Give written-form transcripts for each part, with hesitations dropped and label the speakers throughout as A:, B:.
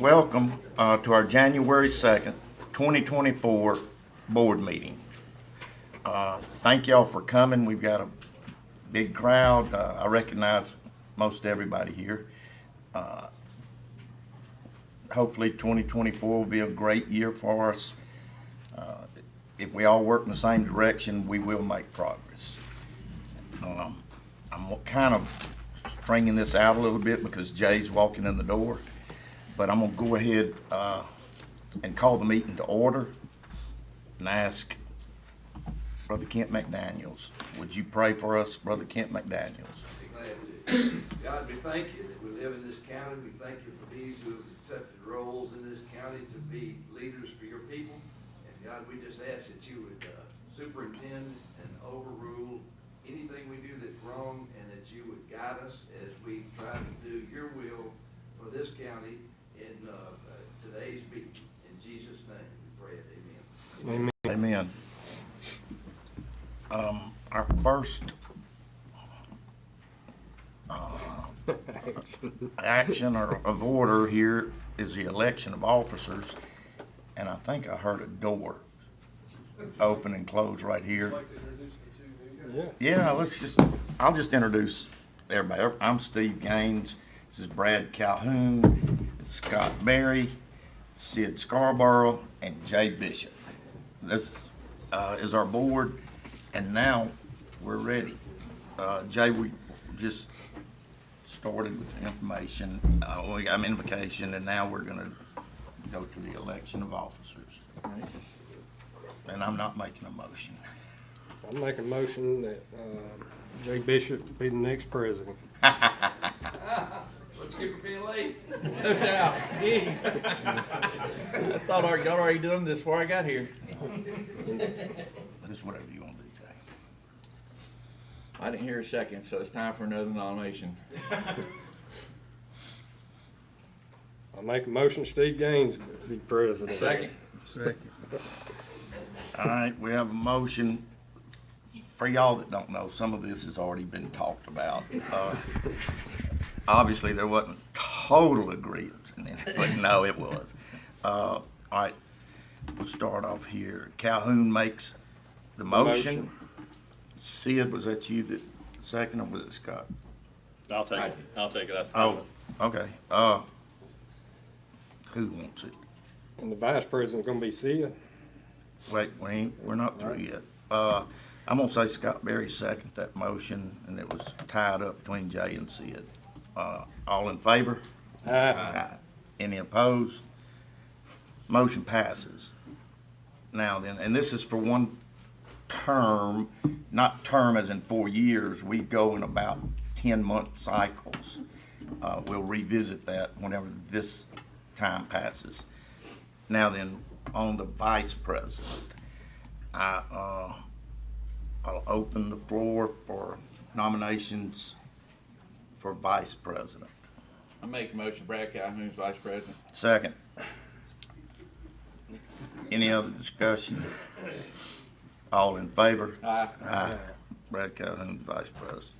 A: welcome to our January 2nd, 2024 board meeting. Thank y'all for coming. We've got a big crowd. I recognize most everybody here. Hopefully 2024 will be a great year for us. If we all work in the same direction, we will make progress. I'm kind of stringing this out a little bit because Jay's walking in the door, but I'm gonna go ahead and call the meeting to order and ask Brother Kent McDaniels, would you pray for us, Brother Kent McDaniels?
B: Be glad to. God, we thank you that we live in this county. We thank you for these who have accepted roles in this county to be leaders for your people. And God, we just ask that you would superintend and overrule anything we do that's wrong, and that you would guide us as we try to do your will for this county in today's meeting. In Jesus' name we pray it. Amen.
A: Amen. Our first action or of order here is the election of officers, and I think I heard a door open and close right here. Yeah, I'll just introduce everybody. I'm Steve Gaines. This is Brad Calhoun, Scott Berry, Sid Scarborough, and Jay Bishop. This is our board, and now we're ready. Jay, we just started with the information. We got an invocation, and now we're gonna go to the election of officers. And I'm not making a motion.
C: I'm making a motion that Jay Bishop be the next president.
B: Let's keep it being late.
D: No doubt. Jeez. I thought y'all already done this before I got here.
A: Just whatever you want to do, Jay.
D: I didn't hear a second, so it's time for another nomination.
C: I'll make a motion Steve Gaines be president.
D: Second.
A: All right, we have a motion. For y'all that don't know, some of this has already been talked about. Obviously, there wasn't total agreement in it, but no, it was. All right, we'll start off here. Calhoun makes the motion. Sid, was that you that second, or was it Scott?
E: I'll take it. That's
A: Oh, okay. Who wants it?
C: And the vice president's gonna be Sid.
A: Wait, we're not through yet. I'm gonna say Scott Berry seconded that motion, and it was tied up between Jay and Sid. All in favor? Aye. Any opposed? Motion passes. Now then, and this is for one term, not term as in 4 years. We go in about 10-month cycles. We'll revisit that whenever this time passes. Now then, on the vice president, I'll open the floor for nominations for vice president.
D: I make a motion Brad Calhoun's vice president.
A: Second. Any other discussion? All in favor?
D: Aye.
A: Aye. Brad Calhoun, vice president.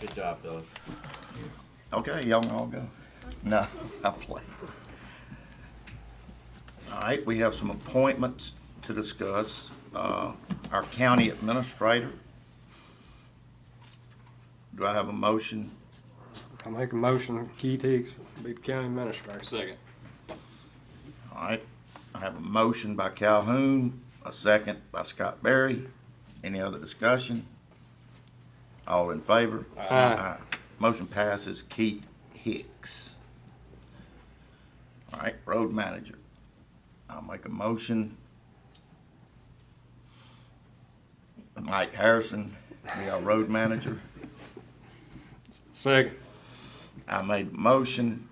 D: Good job, fellas.
A: Okay, y'all can all go. No, I play. All right, we have some appointments to discuss. Our county administrator. Do I have a motion?
C: I'll make a motion Keith Hicks be the county administrator.
E: Second.
A: All right, I have a motion by Calhoun, a second by Scott Berry. Any other discussion? All in favor?
C: Aye.
A: Motion passes. Keith Hicks. All right, road manager. I'll make a motion. Mike Harrison be our road manager.
C: Second.
A: I made the motion.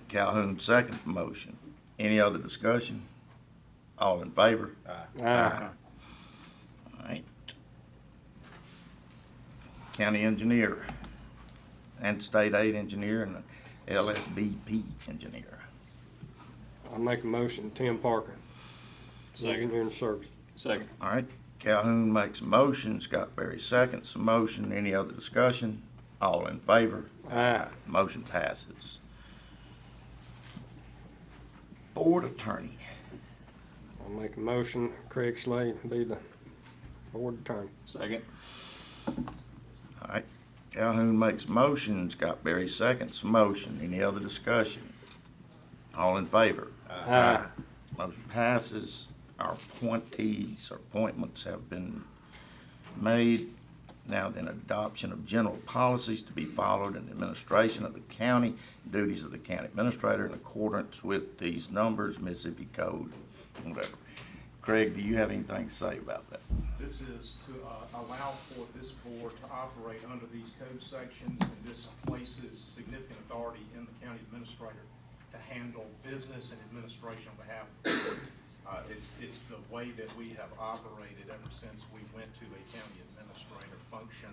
A: Calhoun seconded the motion. Any other discussion? All in favor?
C: Aye.
A: All right. County engineer and state aid engineer and LSBP engineer.
C: I'll make a motion Tim Parker.
E: Second.
C: Engineering service.
E: Second.
A: All right. Calhoun makes a motion. Scott Berry seconds the motion. Any other discussion? All in favor?
C: Aye.
A: Motion passes. Board Attorney.
C: I'll make a motion, Craig Slade be the board attorney.
E: Second.
A: All right, Calhoun makes motion, Scott Berry seconds motion. Any other discussion? All in favor?
C: Aye.
A: Motion passes. Our appointees, or appointments have been made. Now then, adoption of general policies to be followed in the administration of the county, duties of the county administrator in accordance with these numbers, Mississippi Code, whatever. Craig, do you have anything to say about that?
F: This is to allow for this board to operate under these code sections, and this places significant authority in the county administrator to handle business and administration on behalf of the board. It's the way that we have operated ever since we went to a county administrator function,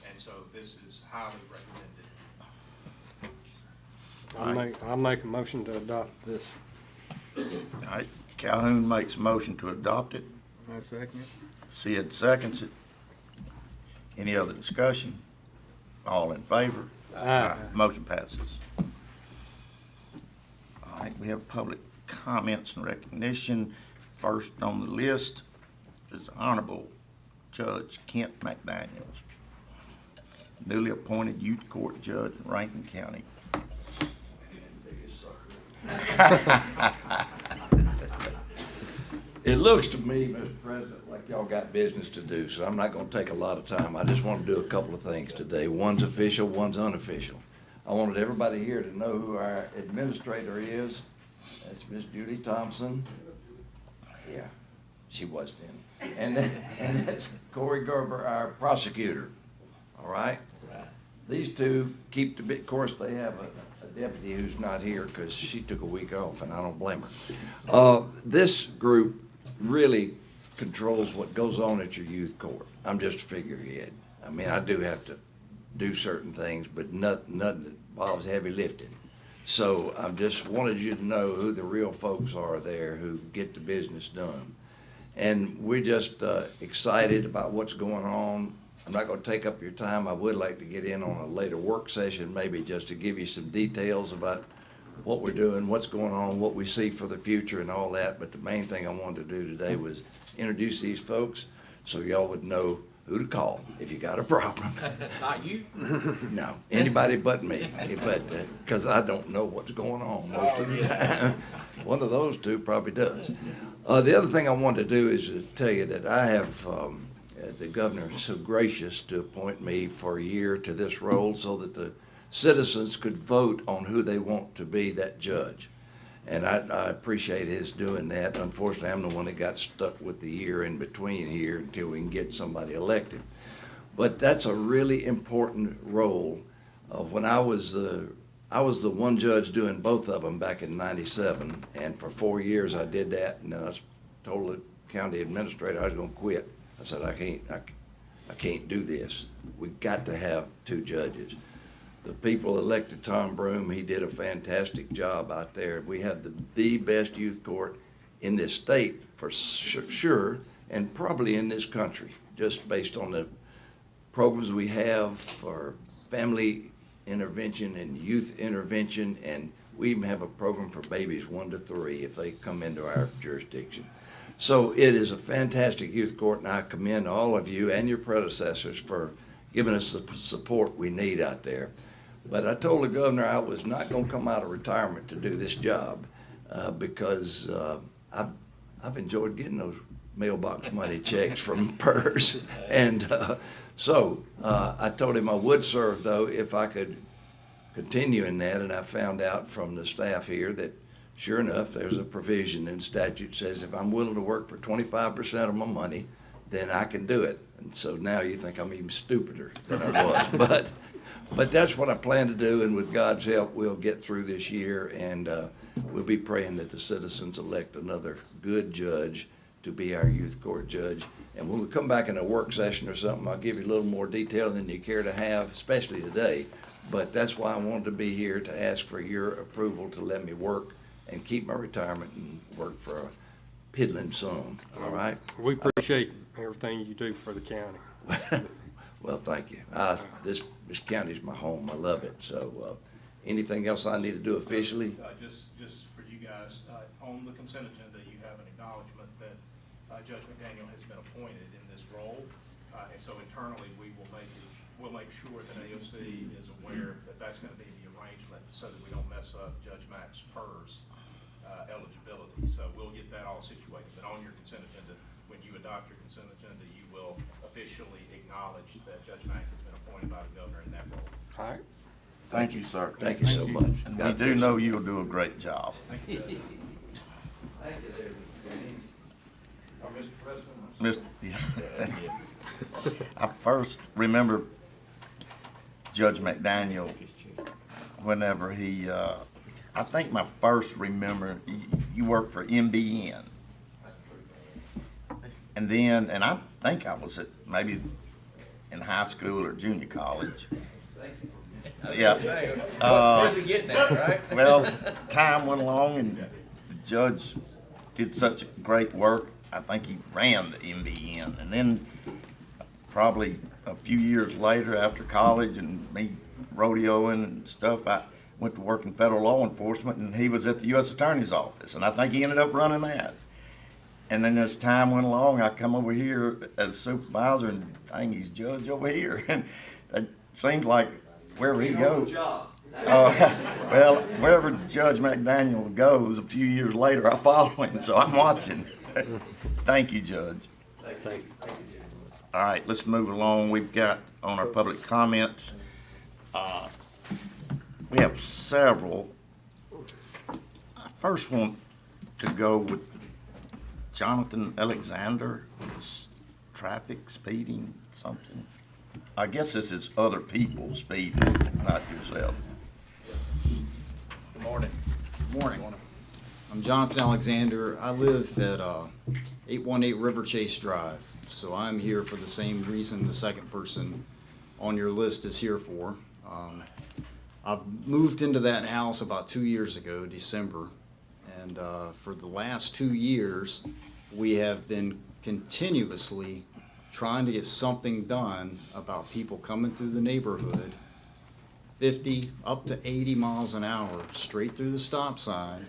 F: and so this is highly recommended.
C: I'll make a motion to adopt this.
A: All right, Calhoun makes a motion to adopt it.
D: I second it.
A: Sid seconds it. Any other discussion? All in favor?
C: Aye.
A: Motion passes. All right, we have public comments and recognition. First on the list is Honorable Judge Kent McDaniels, newly appointed youth court judge in Rankin County.
B: It looks to me, Mr. President, like y'all got business to do, so I'm not gonna take a lot of time. I just want to do a couple of things today. One's official, one's unofficial. I wanted everybody here to know who our administrator is. That's Miss Judy Thompson. Yeah, she was then. And that's Corey Gerber, our prosecutor. All right? These two keep the bit, of course, they have a deputy who's not here because she took a week off, and I don't blame her. This group really controls what goes on at your youth court. I'm just a figurehead. I mean, I do have to do certain things, but nothing that involves heavy lifting. So I just wanted you to know who the real folks are there who get the business done. And we're just excited about what's going on. I'm not going to take up your time. I would like to get in on a later work session, maybe just to give you some details about what we're doing, what's going on, what we see for the future and all that. But the main thing I wanted to do today was introduce these folks so y'all would know who to call if you got a problem.
D: Not you?
B: No, anybody but me, but, because I don't know what's going on most of the time. One of those two probably does. The other thing I wanted to do is to tell you that I have, the governor is so gracious to appoint me for a year to this role so that the citizens could vote on who they want to be that judge. And I appreciate his doing that. Unfortunately, I'm the one that got stuck with the year in between here until we can get somebody elected. But that's a really important role. When I was the one judge doing both of them back in '97, and for 4 years I did that, and then I told the county administrator I was gonna quit. I said, I can't do this. We got to have two judges. The people elected Tom Broom. He did a fantastic job out there. We have the best youth court in this state for sure, and probably in this country, just based on the programs we have for family intervention and youth intervention, and we even have a program for babies 1 to 3 if they come into our jurisdiction. So it is a fantastic youth court, and I commend all of you and your predecessors for giving us the support we need out there. But I told the governor I was not going to come out of retirement to do this job because I've enjoyed getting those mailbox money checks from PERS. And so I told him I would serve, though, if I could continue in that. And I found out from the staff here that, sure enough, there's a provision in statute says if I'm willing to work for 25% of my money, then I can do it. And so now you think I'm even stupider than I was. But that's what I plan to do, and with God's help, we'll get through this year, and we'll be praying that the citizens elect another good judge to be our youth court judge. And when we come back in a work session or something, I'll give you a little more detail than you care to have, especially today. But that's why I wanted to be here, to ask for your approval to let me work and keep my retirement and work for a piddling sum, all right?
C: We appreciate everything you do for the county.
B: Well, thank you. This county's my home. I love it. So anything else I need to do officially?
F: Just for you you guys, on the consent agenda, you have an acknowledgement that Judge McDaniel has been appointed in this role. And so internally, we'll make sure that AOC is aware that that's going to be the arrangement so that we don't mess up Judge Mack's PERS eligibility. So we'll get that all situated. But on your consent agenda, when you adopt your consent agenda, you will officially acknowledge that Judge Mack has been appointed by the governor in that role.
C: All right.
A: Thank you, sir.
B: Thank you so much.
A: And we do know you'll do a great job.
F: Thank you, Judge.
B: Thank you there, Mr. James. Or Mr. President.
A: I first remember Judge McDaniel whenever he, I think my first remember, you worked for MBN. And then, and I think I was at maybe in high school or junior college.
B: Thank you.
A: Yeah.
D: Where's he getting at, right?
A: Well, time went along and the judge did such great work. I think he ran the MBN. And then probably a few years later after college and me rodeoing and stuff, I went to work in federal law enforcement and he was at the U.S. Attorney's Office. And I think he ended up running that. And then as time went along, I come over here as supervisor and dang, he's judge over here. And it seems like wherever he goes.
B: Job.
A: Well, wherever Judge McDaniel goes, a few years later, I follow him, so I'm watching. Thank you, Judge.
F: Thank you.
A: All right, let's move along. We've got on our public comments, we have several. I first want to go with Jonathan Alexander, traffic speeding, something. I guess this is other people speeding, not yourself.
D: Good morning.
G: Morning. I'm Jonathan Alexander. I live at 818 River Chase Drive, so I'm here for the same reason the second person on your list is here for. I've moved into that house about 2 years ago, December, and for the last 2 years, we have been continuously trying to get something done about people coming through the neighborhood 50 up to 80 miles an hour straight through the stop sign,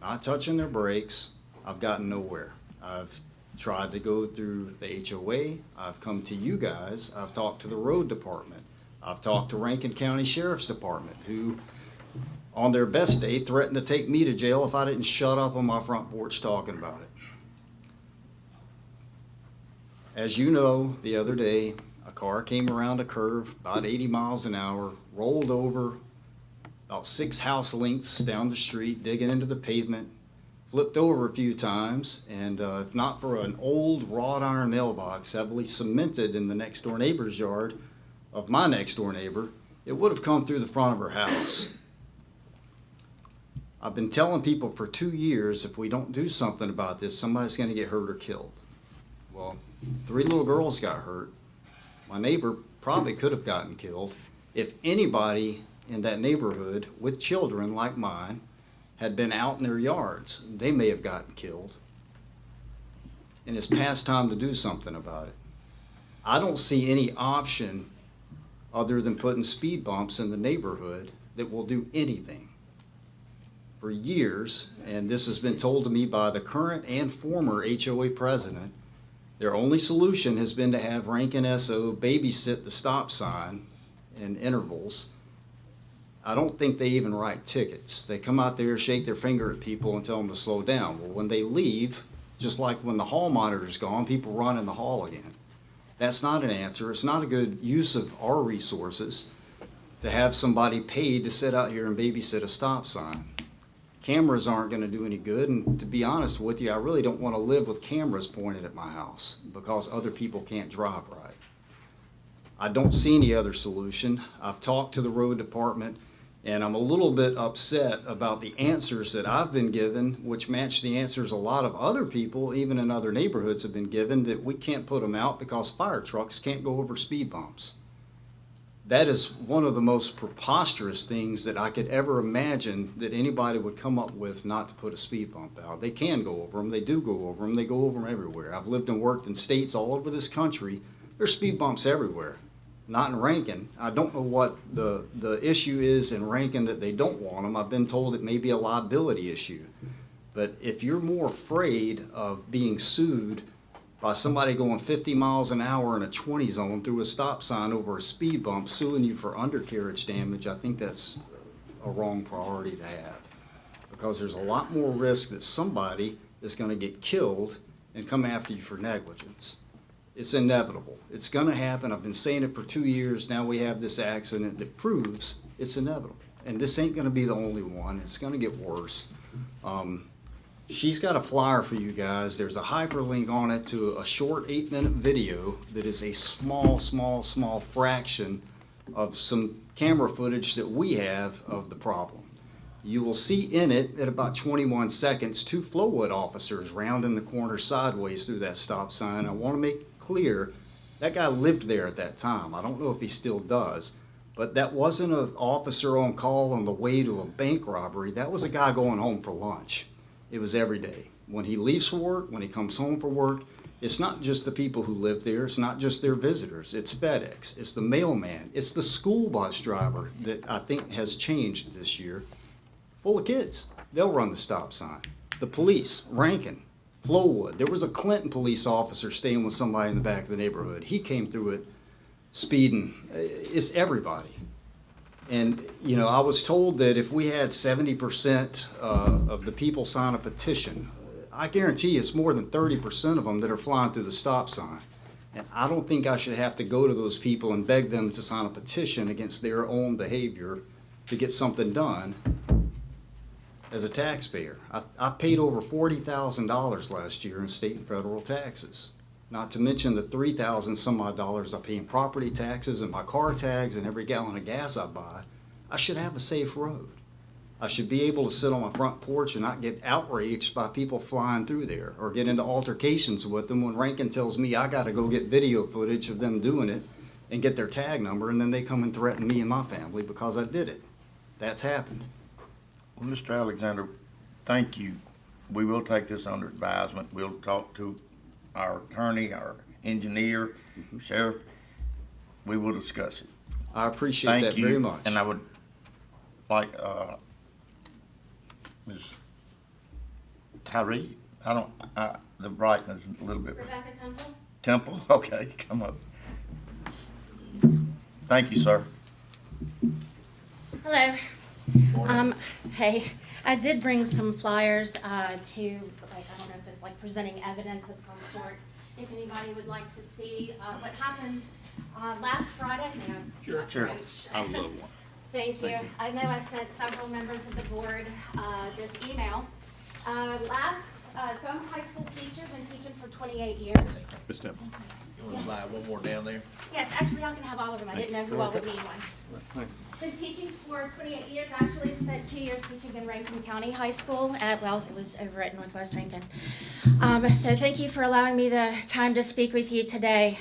G: not touching their brakes. I've gotten nowhere. I've tried to go through the HOA. I've come to you guys. I've talked to the road department. I've talked to Rankin County Sheriff's Department, who on their best day threatened to take me to jail if I didn't shut up on my front porch talking about it. As you know, the other day, a car came around a curve about 80 miles an hour, rolled over about 6 house lengths down the street, digging into the pavement, flipped over a few times, and if not for an old wrought iron mailbox heavily cemented in the next door neighbor's yard of my next door neighbor, it would have come through the front of her house. I've been telling people for 2 years, if we don't do something about this, somebody's gonna get hurt or killed. Well, 3 little girls got hurt. My neighbor probably could have gotten killed. If anybody in that neighborhood with children like mine had been out in their yards, they may have gotten killed. And it's past time to do something about it. I don't see any option other than putting speed bumps in the neighborhood that will do anything. For years, and this has been told to me by the current and former HOA president, their only solution has been to have Rankin SO babysit the stop sign in intervals. I don't think they even write tickets. They come out there, shake their finger at people and tell them to slow down. Well, when they leave, just like when the hall monitor's gone, people run in the hall again. That's not an answer. It's not a good use of our resources to have somebody paid to sit out here and babysit a stop sign. Cameras aren't going to do any good, and to be honest with you, I really don't want to live with cameras pointed at my house because other people can't drive right. I don't see any other solution. I've talked to the road department, and I'm a little bit upset about the answers that I've been given, which match the answers a lot of other people, even in other neighborhoods, have been given, that we can't put them out because fire trucks can't go over speed bumps. That is one of the most preposterous things that I could ever imagine that anybody would come up with not to put a speed bump out. They can go over them, they do go over them, they go over them everywhere. I've lived and worked in states all over this country. There's speed bumps everywhere. not in Rankin. I don't know what the issue is in Rankin that they don't want them. I've been told it may be a liability issue. But if you're more afraid of being sued by somebody going 50 miles an hour in a 20 zone through a stop sign over a speed bump, suing you for undercarriage damage, I think that's a wrong priority to have. Because there's a lot more risk that somebody is gonna get killed and come after you for negligence. It's inevitable. It's gonna happen. I've been saying it for 2 years. Now we have this accident that proves it's inevitable. And this ain't gonna be the only one. It's gonna get worse. She's got a flyer for you guys. There's a hyperlink on it to a short 8-minute video that is a small fraction of some camera footage that we have of the problem. You will see in it, at about 21 seconds, 2 Flowwood officers rounding the corner sideways through that stop sign. I want to make clear, that guy lived there at that time. I don't know if he still does, but that wasn't an officer on call on the way to a bank robbery. That was a guy going home for lunch. It was every day. When he leaves for work, when he comes home for work, it's not just the people who live there, it's not just their visitors, it's FedEx, it's the mailman, it's the school bus driver that I think has changed this year. Full of kids, they'll run the stop sign. The police, Rankin, Flowwood, there was a Clinton police officer staying with somebody in the back of the neighborhood. He came through it speeding. It's everybody. And, you know, I was told that if we had 70% of the people sign a petition, I guarantee it's more than 30% of them that are flying through the stop sign. And I don't think I should have to go to those people and beg them to sign a petition against their own behavior to get something done as a taxpayer. I paid over $40,000 last year in state and federal taxes. Not to mention the $3,000 some odd dollars I pay in property taxes and my car tags and every gallon of gas I buy. I should have a safe road. I should be able to sit on my front porch and not get outraged by people flying through there or get into altercations with them when Rankin tells me I gotta go get video footage of them doing it and get their tag number, and then they come and threaten me and my family because I did it. That's happened.
A: Well, Mr. Alexander, thank you. We will take this under advisement. We'll talk to our attorney, our engineer, sheriff. We will discuss it.
G: I appreciate that
A: Thank you.
G: very much.
A: And I would like, Ms. Tyree, the brightness is a little bit.
H: Rebecca Temple?
A: Temple, okay, come up. Thank you, sir.
H: Hello. Hey, I did bring some flyers to, like, I don't know if it's like presenting evidence of some sort. If anybody would like to see what happened last Friday. No,
A: Sure.
H: approach.
E: I love one.
H: Thank you. I know I sent several members of the board this email. So I'm a high school teacher, been teaching for 28 years.
E: Ms. Temple.
D: You wanna slide one more down there?
H: Yes, actually, I can have all of them. I didn't know who all would need one. Been teaching for 28 years. Actually, spent 2 years teaching in Rankin County High School. Well, it was over at Northwest Rankin. So thank you for allowing me the time to speak with you today.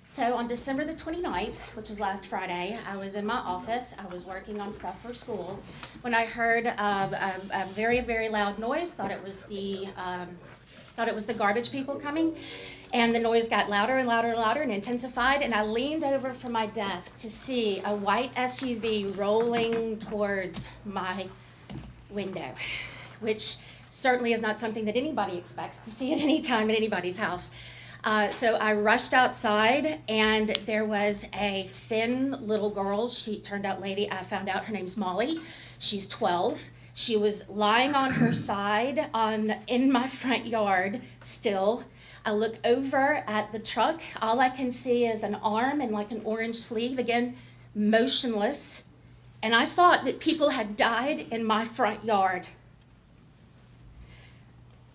H: So on December the 29th, which was last Friday, I was in my office. I was working on stuff for school when I heard a very, very loud noise. Thought it was the garbage people coming. And the noise got louder and louder and louder and intensified, and I leaned over from my desk to see a white SUV rolling towards my window, which certainly is not something that anybody expects to see at any time at anybody's house. So I rushed outside, and there was a thin little girl. She turned out lady. I found out her name's Molly. She's 12. She was lying on her side in my front yard still. I look over at the truck. All I can see is an arm and like an orange sleeve, again, motionless. And I thought that people had died in my front yard.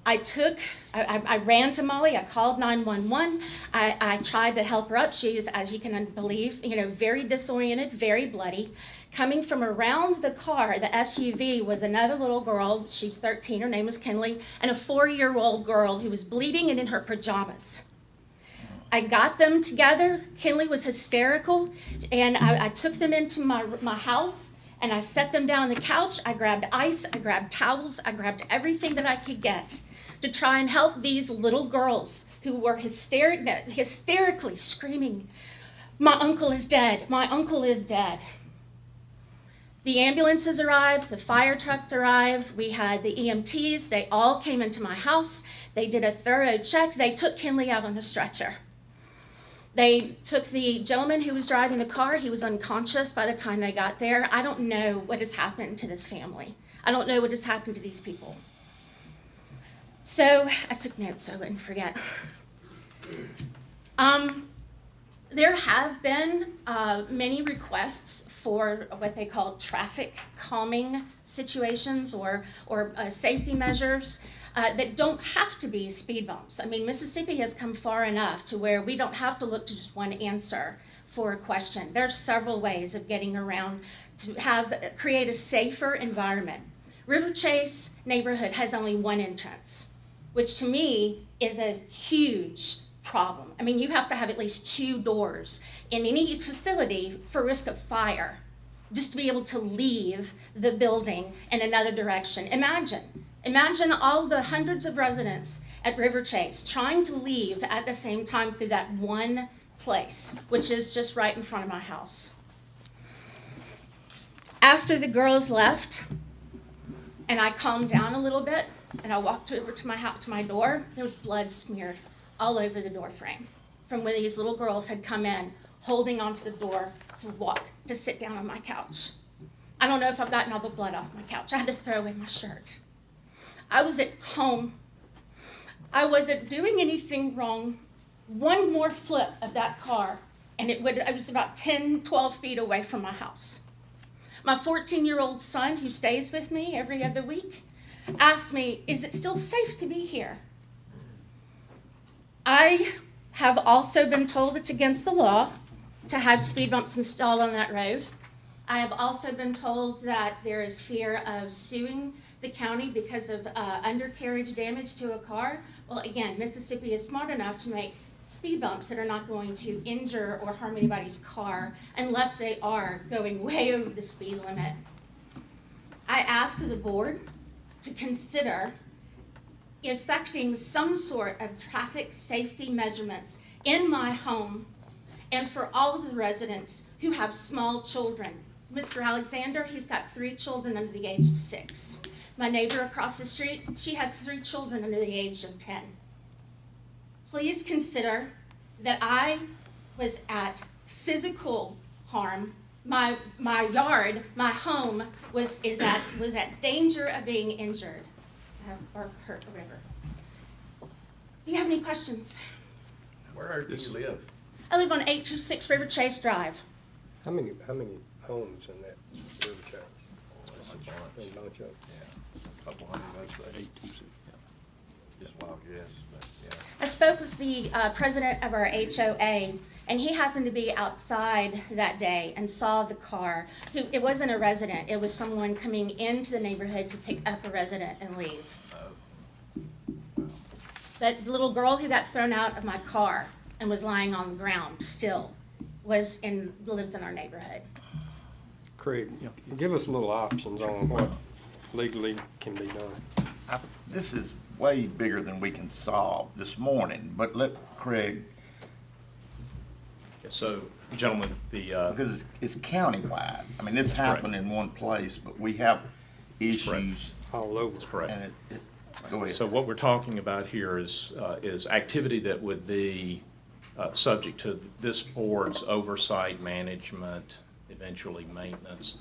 H: I ran to Molly. I called 911. I tried to help her up. She is, as you can believe, very disoriented, very bloody. Coming from around the car, the SUV, was another little girl. She's 13. Her name was Kinley, and a 4-year-old girl who was bleeding and in her pajamas. I got them together. Kinley was hysterical, and I took them into my house, and I set them down on the couch. I grabbed ice. I grabbed towels. I grabbed everything that I could get to try and help these little girls who were hysterically screaming My uncle is dead. My uncle is dead. The ambulances arrived, the fire trucks arrived, we had the EMTs, they all came into my house, they did a thorough check, they took Kinley out on a stretcher. They took the gentleman who was driving the car, he was unconscious by the time they got there. I don't know what has happened to this family. I don't know what has happened to these people. So, I took notes so I wouldn't forget. There have been many requests for what they call traffic calming situations or safety measures that don't have to be speed bumps. I mean, Mississippi has come far enough to where we don't have to look to just one answer for a question. There's several ways of getting around to create a safer environment. River Chase neighborhood has only one entrance, which to me is a huge problem. I mean, you have to have at least 2 doors in any facility for risk of fire just to be able to leave the building in another direction. Imagine all the hundreds of residents at River Chase trying to leave at the same time through that one place, which is just right in front of my house. After the girls left, and I calmed down a little bit, and I walked over to my house, to my door, there was blood smeared all over the door frame from when these little girls had come in holding onto the door to sit down on my couch. I don't know if I've gotten all the blood off my couch. I had to throw away my shirt. I was at home. I wasn't doing anything wrong. One more flip of that car and I was about 10, 12 feet away from my house. My 14-year-old son, who stays with me every other week, asked me, is it still safe to be here? I have also been told it's against the law to have speed bumps installed on that road. I have also been told that there is fear of suing the county because of undercarriage damage to a car. Well, again, Mississippi is smart enough to make speed bumps that are not going to injure or harm anybody's car unless they are going way over the speed limit. I asked the board to consider effecting some sort of traffic safety measurements in my home and for all of the residents who have small children. Mr. Alexander, he's got 3 children under the age of 6. My neighbor across the street, she has 3 children under the age of 10. Please consider that I was at physical harm. My yard, my home was at danger of being injured or hurt or whatever. Do you have any questions?
D: Where do you live?
H: I live on 826 River Chase Drive.
C: How many homes in that river chase? A bunch of.
D: Couple hundred, that's 826. Just wild guess, but yeah.
H: I spoke with the president of our HOA, and he happened to be outside that day and saw the car. It wasn't a resident, it was someone coming into the neighborhood to pick up a resident and leave. But the little girl who got thrown out of my car and was lying on the ground still lives in our neighborhood.
C: Craig, give us little options on what legally can be done.
A: This is way bigger than we can solve this morning, but let Craig,
E: So, gentlemen,
A: because it's countywide. I mean, it's
E: correct.
A: happened in one place, but we have
E: correct.
A: issues.
C: All over.
E: correct.
A: And go ahead.
E: So what we're talking about here is activity that would be subject to this board's oversight, management, eventually maintenance,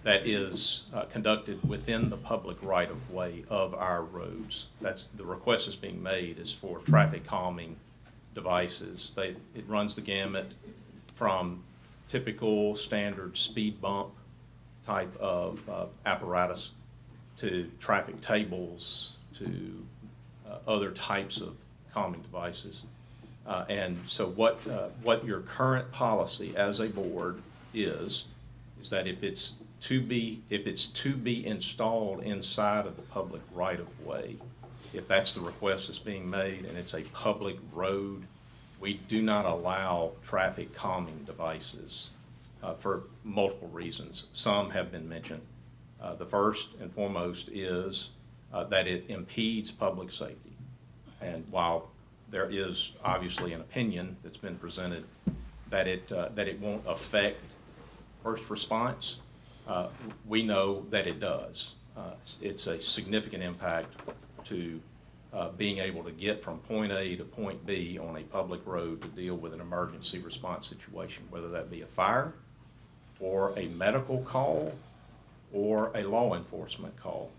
E: that is conducted within the public right-of-way of our roads. That's, the request that's being made is for traffic calming devices. It runs the gamut from typical standard speed bump type of apparatus to traffic tables to other types of calming devices. And so what your current policy as a board is that if it's to be installed inside of the public right-of-way, if that's the request that's being made and it's a public road, we do not allow traffic calming devices for multiple reasons. Some have been mentioned. The first and foremost is that it impedes public safety. And while there is obviously an opinion that's been presented that it won't affect first response. We know that it does. It's a significant impact to being able to get from point A to point B on a public road to deal with an emergency response situation, whether that be a fire or a medical call or a law enforcement call.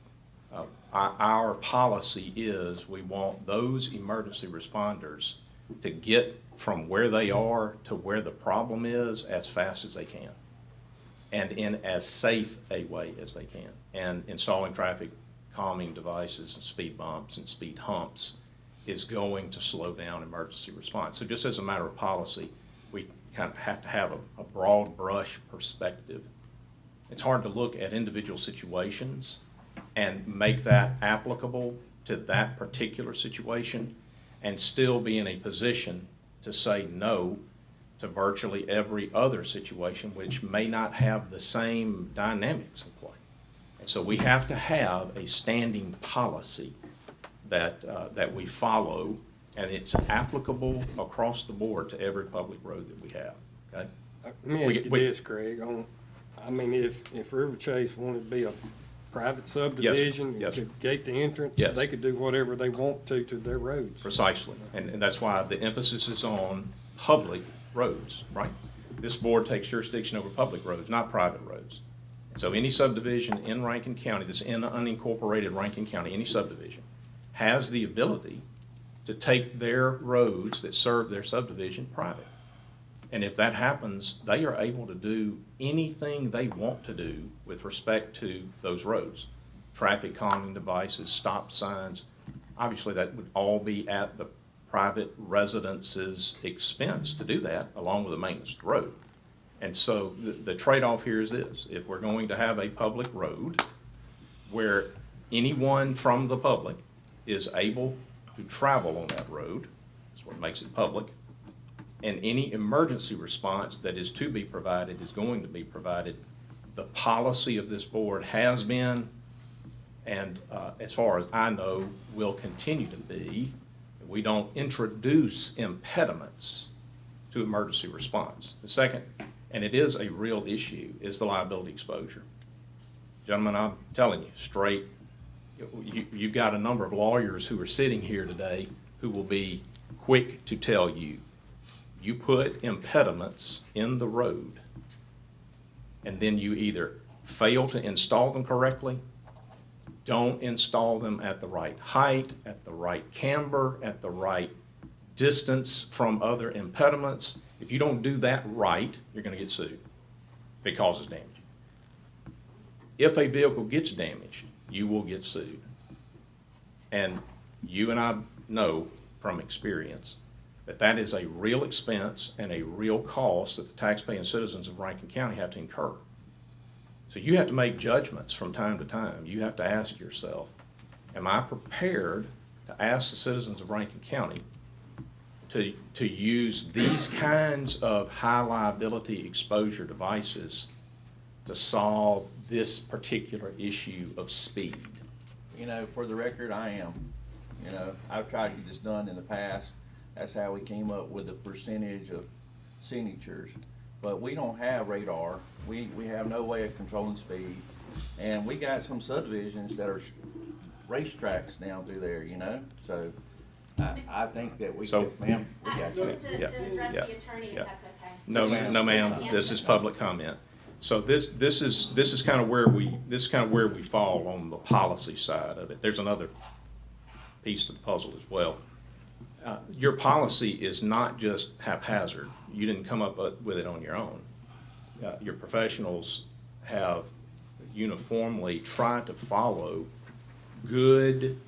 E: Our policy is we want those emergency responders to get from where they are to where the problem is as fast as they can, and in as safe a way as they can. And installing traffic calming devices and speed bumps and speed humps is going to slow down emergency response. So just as a matter of policy, we kind of have to have a broad brush perspective. It's hard to look at individual situations and make that applicable to that particular situation and still be in a position to say no to virtually every other situation which may not have the same dynamics in play. And so we have to have a standing policy that we follow, and it's applicable across the board to every public road that we have, okay?
C: Let me ask you this, Craig, I mean, if River Chase wanted to be a private subdivision,
E: yes.
C: to gate the entrance,
E: Yes.
C: they could do whatever they want to their roads.
E: Precisely, and that's why the emphasis is on public roads, right? This board takes jurisdiction over public roads, not private roads. So any subdivision in Rankin County, that's in unincorporated Rankin County, any subdivision, has the ability to take their roads that serve their subdivision private. And if that happens, they are able to do anything they want to do with respect to those roads. Traffic calming devices, stop signs, obviously that would all be at the private residence's expense to do that, along with the maintenance of the road. And so the trade-off here is this: if we're going to have a public road where anyone from the public is able to travel on that road, that's what makes it public, and any emergency response that is to be provided is going to be provided, the policy of this board has been, and as far as I know, will continue to be, we don't introduce impediments to emergency response. The second, and it is a real issue, is the liability exposure. Gentlemen, I'm telling you straight, you've got a number of lawyers who are sitting here today who will be quick to tell you, you put impediments in the road, and then you either fail to install them correctly, don't install them at the right height, at the right camber, at the right distance from other impediments. If you don't do that right, you're going to get sued if it causes damage. If a vehicle gets damaged, you will get sued. And you and I know from experience that that is a real expense and a real cost that the taxpaying citizens of Rankin County have to incur. So you have to make judgments from time to time. You have to ask yourself, am I prepared to ask the citizens of Rankin County to use these kinds of high liability exposure devices to solve this particular issue of speed?
D: You know, for the record, I am. You know, I've tried to get this done in the past. That's how we came up with the percentage of signatures. But we don't have radar. We have no way of controlling speed. And we got some subdivisions that are racetracks down through there, you know? So I think that we
E: So-
D: could, ma'am, we got
H: To
D: to.
H: address
E: Yeah.
H: the attorney, if
E: Yeah.
H: that's okay.
E: No, ma'am, this is public comment. So this is kind of where we fall on the policy side of it. There's another piece to the puzzle as well. Your policy is not just haphazard. You didn't come up with it on your own. Your professionals have uniformly tried to follow good,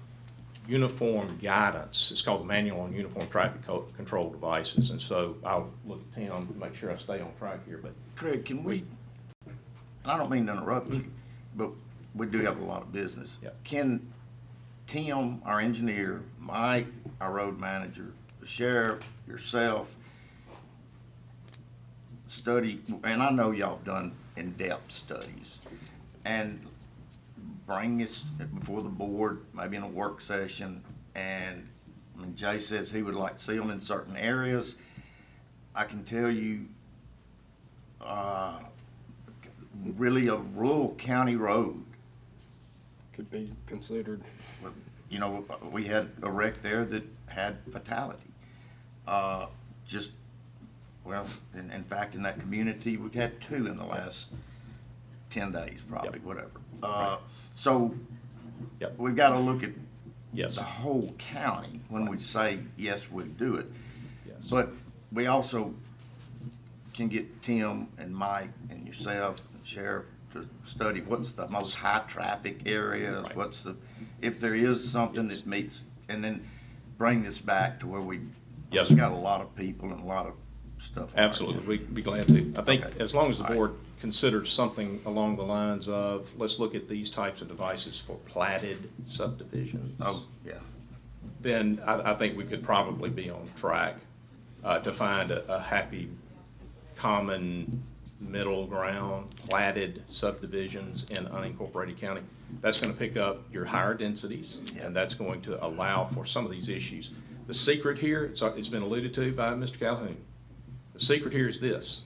E: uniform guidance. It's called the Manual on Uniform Traffic Control Devices. And so I'll look at Tim to make sure I stay on track here, but
A: Craig, can we, and I don't mean to interrupt you, but we do have a lot of business.
E: Yeah.
A: Can Tim, our engineer, Mike, our road manager, the sheriff, yourself, study, and I know y'all have done in-depth studies, and bring this before the board, maybe in a work session, and I mean, Jay says he would like to see them in certain areas. I can tell you, really a rural county road.
C: Could be considered.
A: You know, we had a wreck there that had fatality. Just, well, in fact, in that community, we've had 2 in the last 10 days, probably, whatever. So
E: Yep.
A: we've got to look at
E: Yes.
A: the whole county when we say, yes, we do it.
E: Yes.
A: But we also can get Tim and Mike and yourself, and Sheriff, to study what's the most high-traffic areas,
E: Right.
A: what's the, if there is something
E: Yes.
A: that meets, and then bring this back to where we
E: Yes, sir.
A: got a lot of people and a lot of stuff. on our
E: Absolutely,
A: agenda.
E: we'd be glad to. I think
A: Okay.
E: as long as the
A: All right.
E: board considers something along the lines of, let's look at these types of devices for platted subdivisions.
A: Oh, yeah.
E: Then I think we could probably be on track to find a happy, common middle ground, platted subdivisions in unincorporated county. That's gonna pick up your higher densities, and that's going to allow for some of these issues. The secret here, it's been alluded to by Mr. Calhoun. The secret here is this: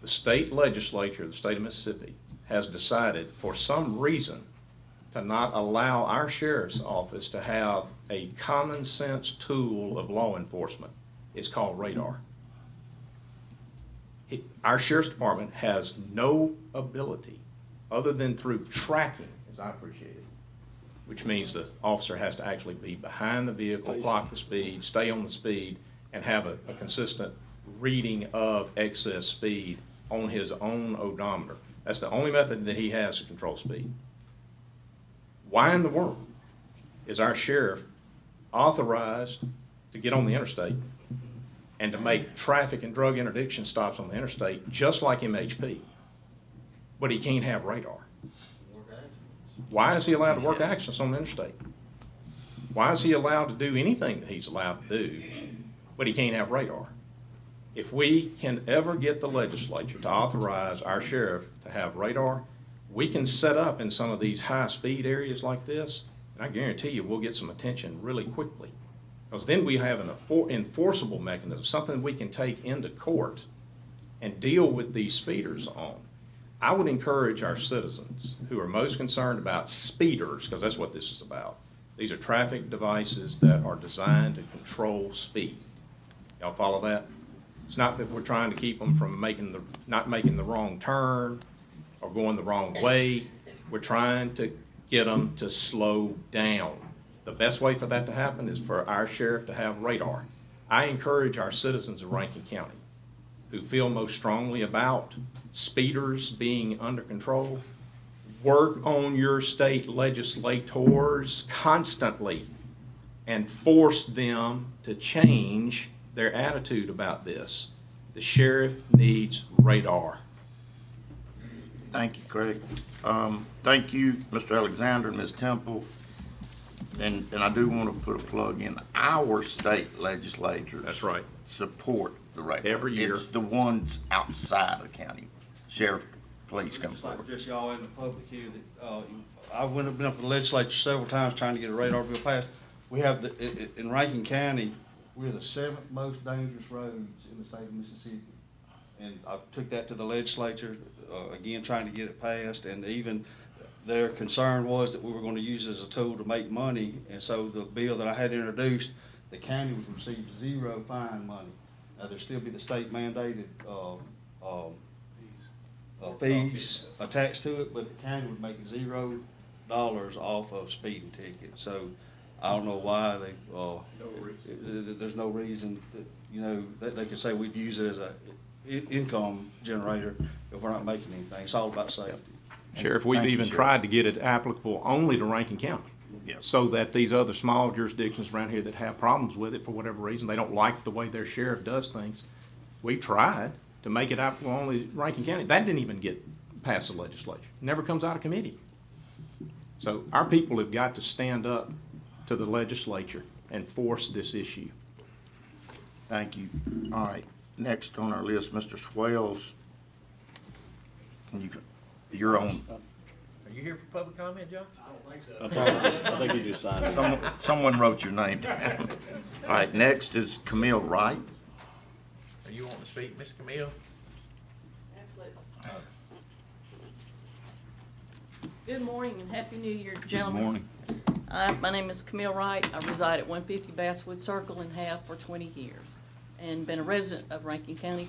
E: the state legislature of the state of Mississippi has decided, for some reason, to not allow our sheriff's office to have a common sense tool of law enforcement. It's called radar. Our sheriff's department has no ability, other than through tracking, as I appreciate it, which means the officer has to actually be behind the vehicle, clock the speed, stay on the speed, and have a consistent reading of excess speed on his own odometer. That's the only method that he has to control speed. Why in the world is our sheriff authorized to get on the interstate and to make traffic and drug interdiction stops on the interstate just like MHP, but he can't have radar? Why is he allowed to work accidents on the interstate? Why is he allowed to do anything that he's allowed to do, but he can't have radar? If we can ever get the legislature to authorize our sheriff to have radar, we can set up in some of these high-speed areas like this, and I guarantee you we'll get some attention really quickly. Because then we have an enforceable mechanism, something we can take into court and deal with these speeders on. I would encourage our citizens who are most concerned about speeders, because that's what this is about. These are traffic devices that are designed to control speed. Y'all follow that? It's not that we're trying to keep them from not making the wrong turn or going the wrong way. We're trying to get them to slow down. The best way for that to happen is for our sheriff to have radar. I encourage our citizens of Rankin County who feel most strongly about speeders being under control, work on your state legislators constantly and force them to change their attitude about this. The sheriff needs radar.
A: Thank you, Craig. Thank you, Mr. Alexander and Ms. Temple. And I do want to put a plug in. Our state legislatures.
E: That's right.
A: Support the radar.
E: Every year.
A: It's the ones outside the county. Sheriff, please come
I: Just like
A: forward.
I: just y'all in the public here, that, I've been up to the legislature several times trying to get a radar bill passed. We have, in Rankin County, we're the 7th most dangerous roads in the state of Mississippi. And I took that to the legislature, again, trying to get it passed, and even their concern was that we were gonna use it as a tool to make money. And so the bill that I had introduced, the county would receive 0 fine money. There'd still be the state mandated, fees attached to it, but the county would make $0 off of speeding tickets. So I don't know why there's no reason that, you know, that they could say we'd use it as a income generator if we're not making anything. It's all about safety.
E: Sheriff, we've
A: Thank you,
E: even
A: Sheriff.
E: tried to get it applicable only to Rankin County.
A: Yes.
E: So that these other small jurisdictions around here that have problems with it for whatever reason, they don't like the way their sheriff does things. We've tried to make it applicable only to Rankin County. That didn't even get past the legislature. Never comes out of committee. So our people have got to stand up to the legislature and force this issue.
A: Thank you. All right, next on our list, Mr. Swales. You're on.
J: Are you here for public comment, John?
K: I think you just signed it.
A: Someone wrote your name down. All right, next is Camille Wright.
J: Are you want to speak, Ms. Camille?
L: Absolutely. Good morning and Happy New Year, gentlemen.
K: Morning.
L: My name is Camille Wright. I reside at 150 Basswood Circle and have for 20 years, and been a resident of Rankin County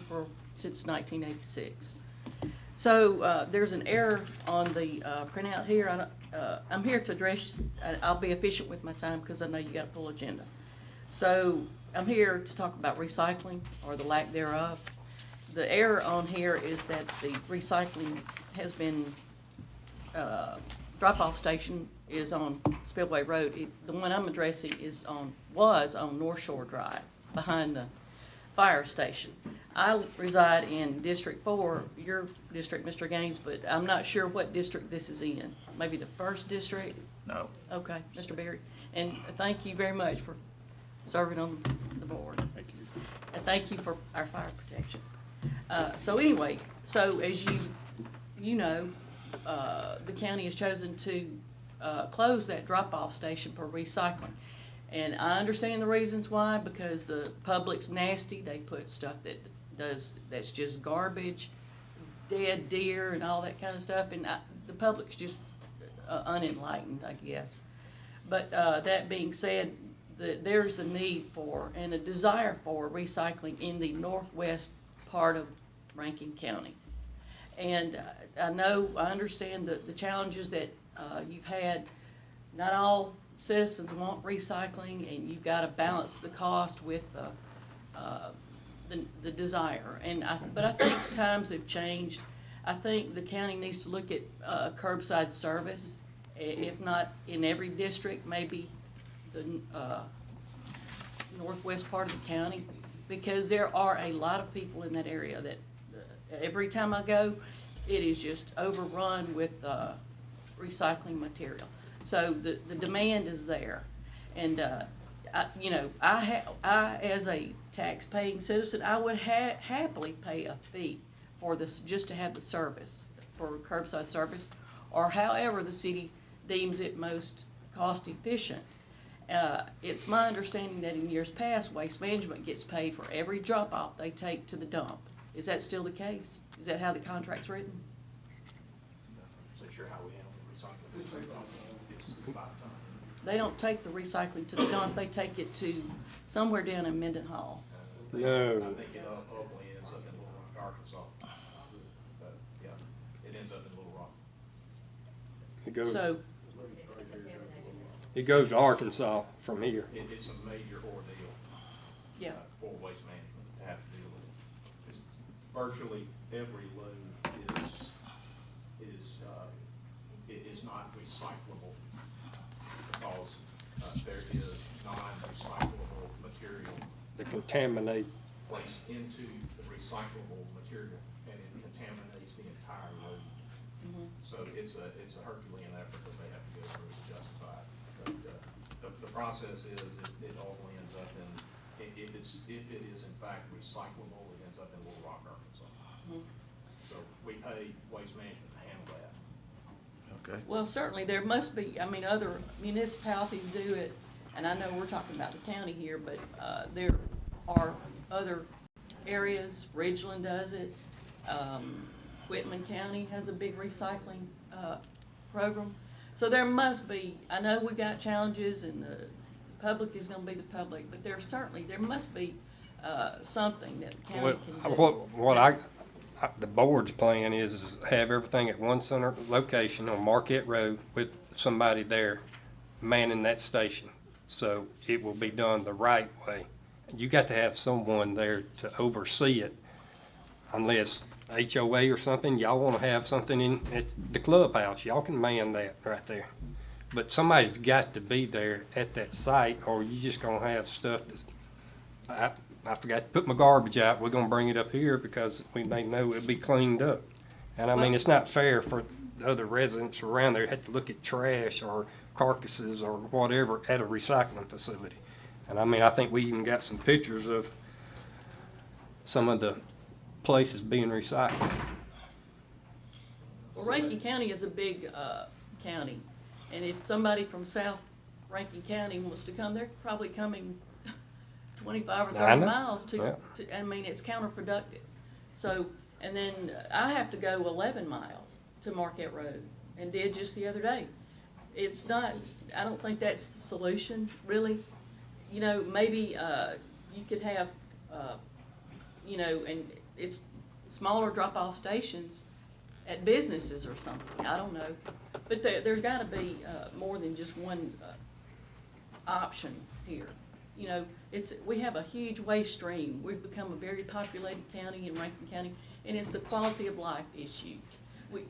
L: since 1986. So there's an error on the printout here. I'm here to address, I'll be efficient with my time because I know you got a full agenda. So I'm here to talk about recycling or the lack thereof. The error on here is that the recycling has been, drop-off station is on Spillway Road. The one I'm addressing was on North Shore Drive, behind the fire station. I reside in District 4, your district, Mr. Gaines, but I'm not sure what district this is in. Maybe the 1st district?
A: No.
L: Okay, Mr. Berry. And thank you very much for serving on the board.
K: Thank you.
L: And thank you for our fire protection. So anyway, so as you know, the county has chosen to close that drop-off station for recycling. And I understand the reasons why, because the public's nasty. They put stuff that's just garbage, dead deer and all that kind of stuff, and the public's just unenlightened, I guess. But that being said, there's a need for and a desire for recycling in the northwest part of Rankin County. And I understand the challenges that you've had. Not all citizens want recycling, and you've got to balance the cost with the desire. But I think times have changed. I think the county needs to look at curbside service, if not in every district, maybe the northwest part of the county, because there are a lot of people in that area that every time I go, it is just overrun with recycling material. So the demand is there, and I as a tax-paying citizen, I would happily pay a fee for this just to have the service, for curbside service, or however the city deems it most cost efficient. It's my understanding that in years past, Waste Management gets paid for every drop-off they take to the dump. Is that still the case? Is that how the contract's written?
F: Not sure how we handle the recycling. It's 5 ton.
L: They don't take the recycling to the dump, they take it to somewhere down in Minden Hall.
C: No.
F: I think it ultimately ends up in Little Rock, Arkansas. So, yeah, it ends up in Little Rock.
L: So,
C: It goes to Arkansas from here.
F: It's a major ordeal.
L: yeah,
F: For Waste Management to have to deal with it. It's virtually every load is not recyclable because there is non-recyclable material
C: They contaminate.
F: placed into the recyclable material, and it contaminates the entire load. So it's a Herculean effort that they have to go through to justify it. But the process is, it ultimately ends up in, if it is in fact recyclable, it ends up in Little Rock, Arkansas. So we pay Waste Management to handle that.
A: Okay.
L: well, certainly there must be, other municipalities do it, and I know we're talking about the county here, but there are other areas. Ridgeland does it. Whitman County has a big recycling program. So there must be, I know we got challenges and the public is gonna be the public, but there must be something that the county can do.
C: The board's plan is have everything at one center location on Marquette Road with somebody there manning that station. So it will be done the right way. You got to have someone there to oversee it, unless HOA or something, y'all wanna have something in at the clubhouse, y'all can man that right there. But somebody's got to be there at that site, or you just gonna have stuff that's, I forgot to put my garbage out, we're gonna bring it up here because we may know it'll be cleaned up. And I mean, it's not fair for the other residents around there to have to look at trash or carcasses or whatever at a recycling facility. And I mean, I think we even got some pictures of some of the places being recycled.
L: Well, Rankin County is a big county, and if somebody from South Rankin County wants to come, they're probably coming 25 or
C: I
L: 30
C: know.
L: miles
C: Yeah.
L: I mean, it's counterproductive. So, and then I have to go 11 miles to Marquette Road, and did just the other day. It's not, I don't think that's the solution, really. You know, maybe, you could have, you know, and it's smaller drop-off stations at businesses or something, I don't know. But there's gotta be, more than just one, option here. You know, we have a huge waste stream. We've become a very populated county in Rankin County, and it's a quality of life issue.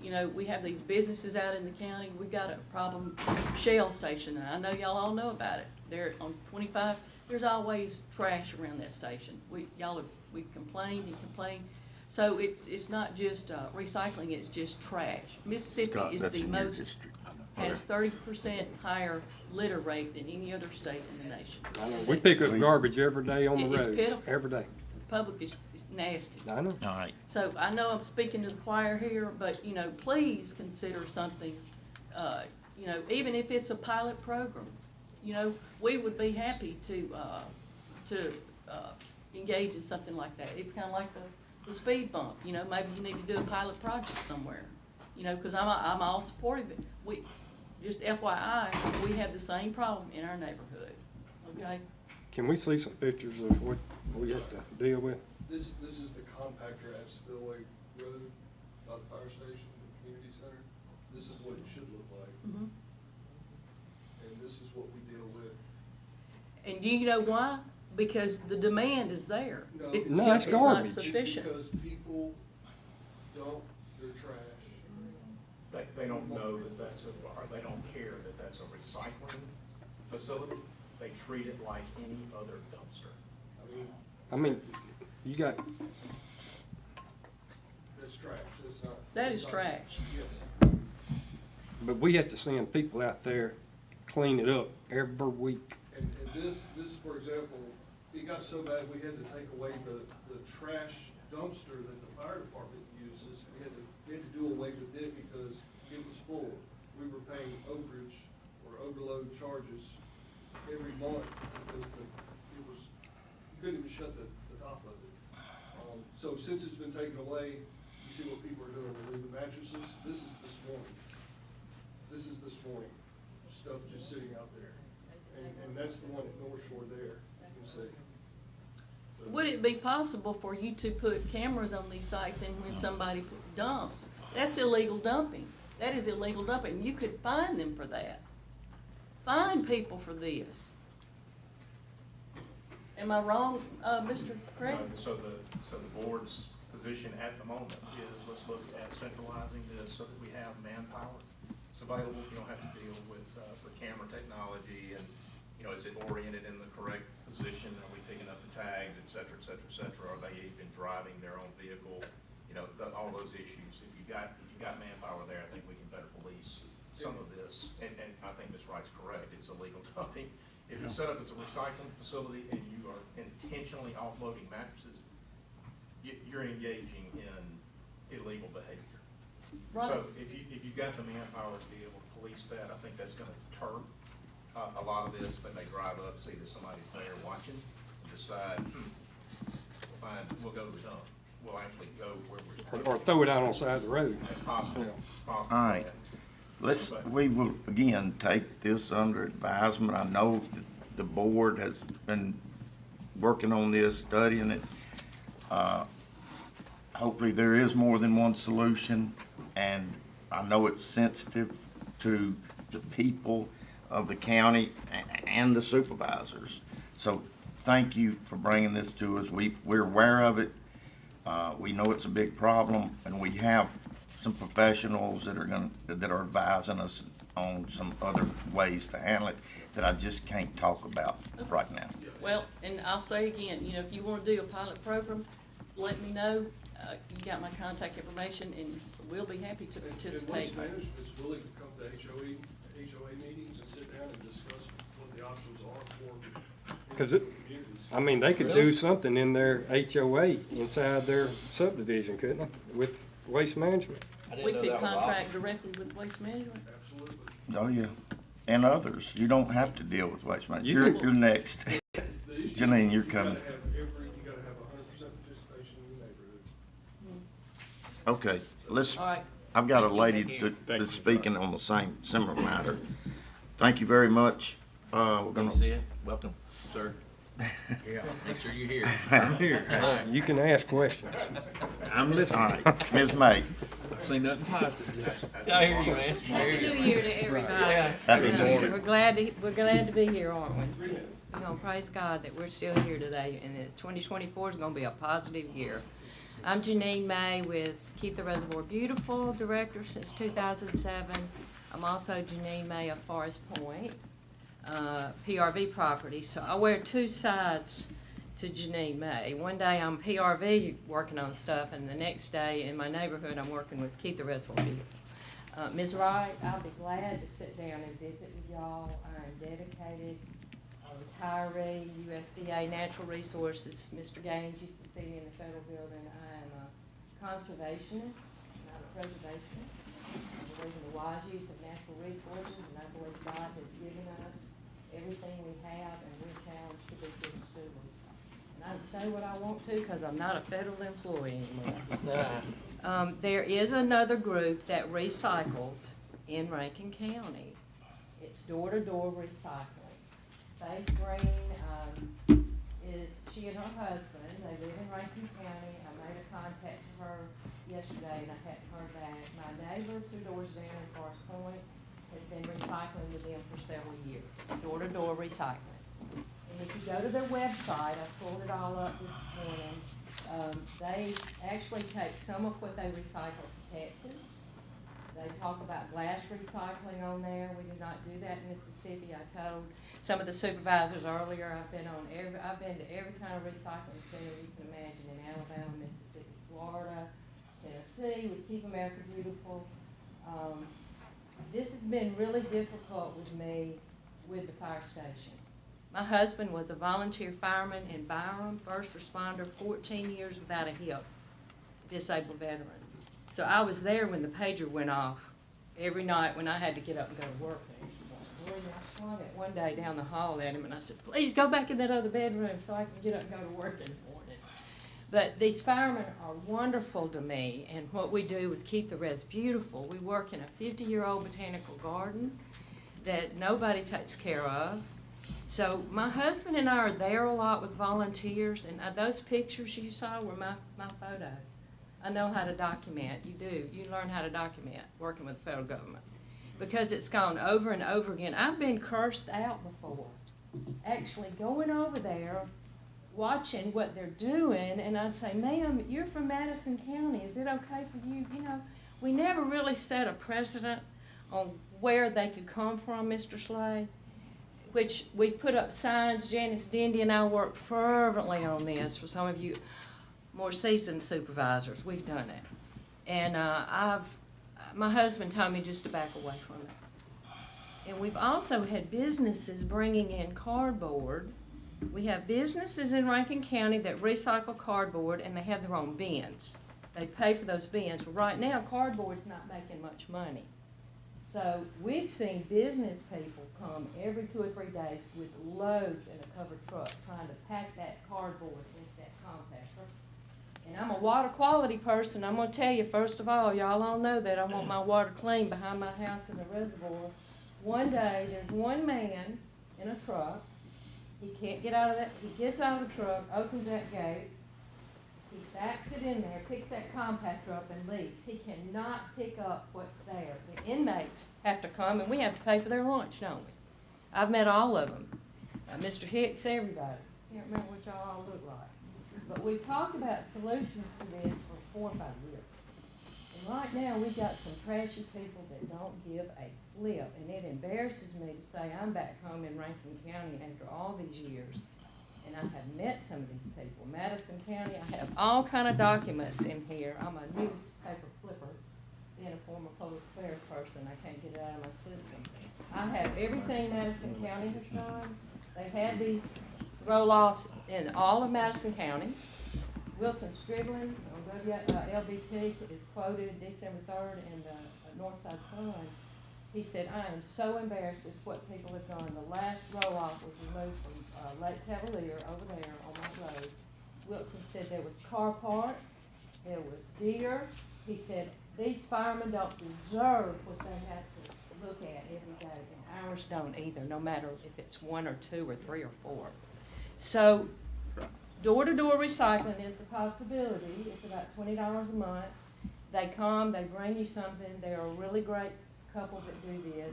L: You know, we have these businesses out in the county. We've got a problem, Shell Station, and I know y'all all know about it. There on 25, there's always trash around that station. We complained and complained. So it's not just recycling, it's just trash. Mississippi
A: Scott,
L: is
A: that's
L: the
A: in your
L: most,
A: district.
L: has 30% higher litter rate than any other state in the nation.
C: I know. We pick up garbage every day on the
L: It's
C: road,
L: pitiful.
C: every day.
L: The public is nasty.
C: I know.
A: All right,
L: So I know I'm speaking to the choir here, but, you know, please consider something, you know, even if it's a pilot program. You know, we would be happy to engage in something like that. It's kinda like the speed bump, you know, maybe you need to do a pilot project somewhere. You know, cause I'm all supportive of it. Just FYI, we have the same problem in our neighborhood, okay?
C: Can we see some pictures of what we have to deal with?
M: This is the compactor at Spillway Road, by the fire station, the community center. This is what it should look like,
L: Mhm.
M: and this is what we deal with.
L: And do you know why? Because the demand is there.
M: No,
L: It's
C: No,
L: not-
C: it's
L: it's not
C: garbage.
M: It's
L: sufficient.
M: because people dump their trash.
F: They don't know that that's or they don't care that that's a recycling facility. They treat it like any other dumpster.
C: I mean, you got,
M: That's trash, that's not.
L: That is trash.
M: Yes.
C: but we have to send people out there clean it up every week.
M: And this, for example, it got so bad, we had to take away the trash dumpster that the fire department uses. We had to do away with it because it was full. We were paying overage or overload charges every month because you couldn't even shut the top of it. So since it's been taken away, you see what people are doing, they're leaving mattresses. This is this morning. This is this morning, stuff just sitting out there. And that's the one at North Shore there, you can see. So-
L: Would it be possible for you to put cameras on these sites and when somebody dumps? That's illegal dumping. That is illegal dumping. You could fine them for that. Fine people for this. Am I wrong, Mr. Craig?
F: So the board's position at the moment is let's look at centralizing this so that we have manpower. It's available, you don't have to deal with camera technology and, you know, is it oriented in the correct position? Are we picking up the tags, et cetera, et cetera, et cetera? Are they even driving their own vehicle? You know, all those issues. If you got manpower there, I think we can better police some of this. And I think Ms. Wright's correct. It's illegal dumping. If it's set up as a recycling facility and you are intentionally offloading mattresses, you're engaging in illegal behavior.
L: Right.
F: So if you got the manpower to be able to police that, I think that's gonna deter a lot of this. They may drive up, see that somebody's there watching, and decide, fine, we'll go to the dump. We'll actually go where we're.
C: Or throw it out on the side of the road.
F: That's possible.
C: Yeah.
F: Possible.
A: all right. We will again take this under advisement. I know the board has been working on this, studying it. Hopefully there is more than one solution, and I know it's sensitive to the people of the county and the supervisors. So thank you for bringing this to us. We're aware of it. We know it's a big problem, and we have some professionals that are advising us on some other ways to handle it that I just can't talk about right now.
L: Well, and I'll say again, you know, if you wanna do a pilot program, let me know. You got my contact information, and we'll be happy to
M: And
L: participate.
M: waste management's willing to come to HOA meetings and sit down and discuss what the options are for.
C: 'Cause it-
M: communities.
C: I mean, they could do something in their HOA inside their subdivision, couldn't they, with waste management?
L: We could contract directly with Waste Management.
M: Absolutely.
A: Oh, yeah. And others. You don't have to deal with waste management.
C: You can-
A: You're next.
M: The issue
A: Janine, you're coming.
M: You gotta have 100% participation in your neighborhood.
A: Okay, let's,
L: All right.
A: I've got a lady that's speaking on the same, similar matter. Thank you very much. We're gonna,
J: See it? Welcome, sir. Yeah, make sure you're here. I'm here.
C: You can ask questions.
J: I'm
A: all
J: listening.
A: right, Ms. May.
J: I've seen nothing positive. I hear you, man. I hear
N: Happy
J: you.
N: New Year to everybody.
J: Yeah.
A: Happy New Year.
N: We're glad to be here, aren't we? We're gonna praise God that we're still here today, and that 2024 is gonna be a positive year. I'm Janine May with Keep the Reservoir Beautiful, Director since 2007. I'm also Janine May of Forest Point, PRV property. So I wear two sides to Janine May. One day I'm PRV working on stuff, and the next day in my neighborhood I'm working with Keep the Reservoir Beautiful. Ms. Wright, I'll be glad to sit down and visit with y'all. I am dedicated, a retiree, USDA Natural Resources. Mr. Gaines used to see me in the federal building. I am a conservationist, not a preservationist. I believe in the wise use of natural resources, and I believe God has given us everything we have, and we're challenged to be good stewards. And I can say what I want to because I'm not a federal employee anymore. There is another group that recycles in Rankin County. It's door-to-door recycling. Faith Green is, she and her husband, they live in Rankin County. I made a contact to her yesterday and I hadn't heard back. My neighbor 2 doors down in Forest Point has been recycling with them for several years, door-to-door recycling. And if you go to their website, I pulled it all up this morning, they actually take some of what they recycle to Texas. They talk about glass recycling on there. We do not do that in Mississippi. I told some of the supervisors earlier, I've been to every kind of recycling center you can imagine in Alabama, Mississippi, Florida, Tennessee, with Keep America Beautiful. This has been really difficult with me with the fire station. My husband was a volunteer fireman in Byram, first responder, 14 years without a hip, disabled veteran. So I was there when the pager went off every night when I had to get up and go to work. I swung it one day down the hall at him and I said, please go back in that other bedroom so I can get up and go to work in the morning. But these firemen are wonderful to me, and what we do is Keep the Res Beautiful. We work in a 50-year-old botanical garden that nobody takes care of. So my husband and I are there a lot with volunteers, and those pictures you saw were my photos. I know how to document. You do. You learn how to document working with the federal government because it's gone over and over again. I've been cursed out before, actually going over there, watching what they're doing, and I'd say, ma'am, you're from Madison County. Is it okay for you? You know, we never really set a precedent on where they could come from, Mr. Slade, which we put up signs. Janice Dindy and I worked fervently on this. For some of you more seasoned supervisors, we've done it. And my husband told me just to back away from it. And we've also had businesses bringing in cardboard. We have businesses in Rankin County that recycle cardboard, and they have their own bins. They pay for those bins. Well, right now, cardboard's not making much money. So we've seen business people come every 2 or 3 days with loads in a covered truck trying to pack that cardboard into that compactor. And I'm a water quality person. I'm going to tell you, first of all, y'all all know that I want my water clean behind my house in the reservoir. One day, there's one man in a truck. He can't get out of that. He gets out of the truck, opens that gate. He backs it in there, picks that compactor up and leaves. He cannot pick up what's there. The inmates have to come, and we have to pay for their lunch, don't we? I've met all of them. Mr. Hicks, everybody. Can't remember what y'all all look like. But we've talked about solutions to this for 4 or 5 years. And right now, we've got some trashy people that don't give a flip. And it embarrasses me to say I'm back home in Rankin County after all these years. And I have met some of these people. Madison County, I have all kind of documents in here. I'm a newspaper flipper. Being a former public affairs person, I can't get it out of my system. I have everything Madison County has done. They've had these roll-offs in all of Madison County. Wilson Scribbling on LBT is quoted December 3rd in the Northside Sun. He said, I am so embarrassed, it's what people have done. The last roll-off was removed from Lake Cavalier over there on that road. Wilson said there was car parts, there was deer. He said, these firemen don't deserve what they have to look at every day, and ours don't either, no matter if it's 1 or 2 or 3 or 4. So, door-to-door recycling is a possibility. It's about $20 a month. They come, they bring you something. They're a really great couple that do this,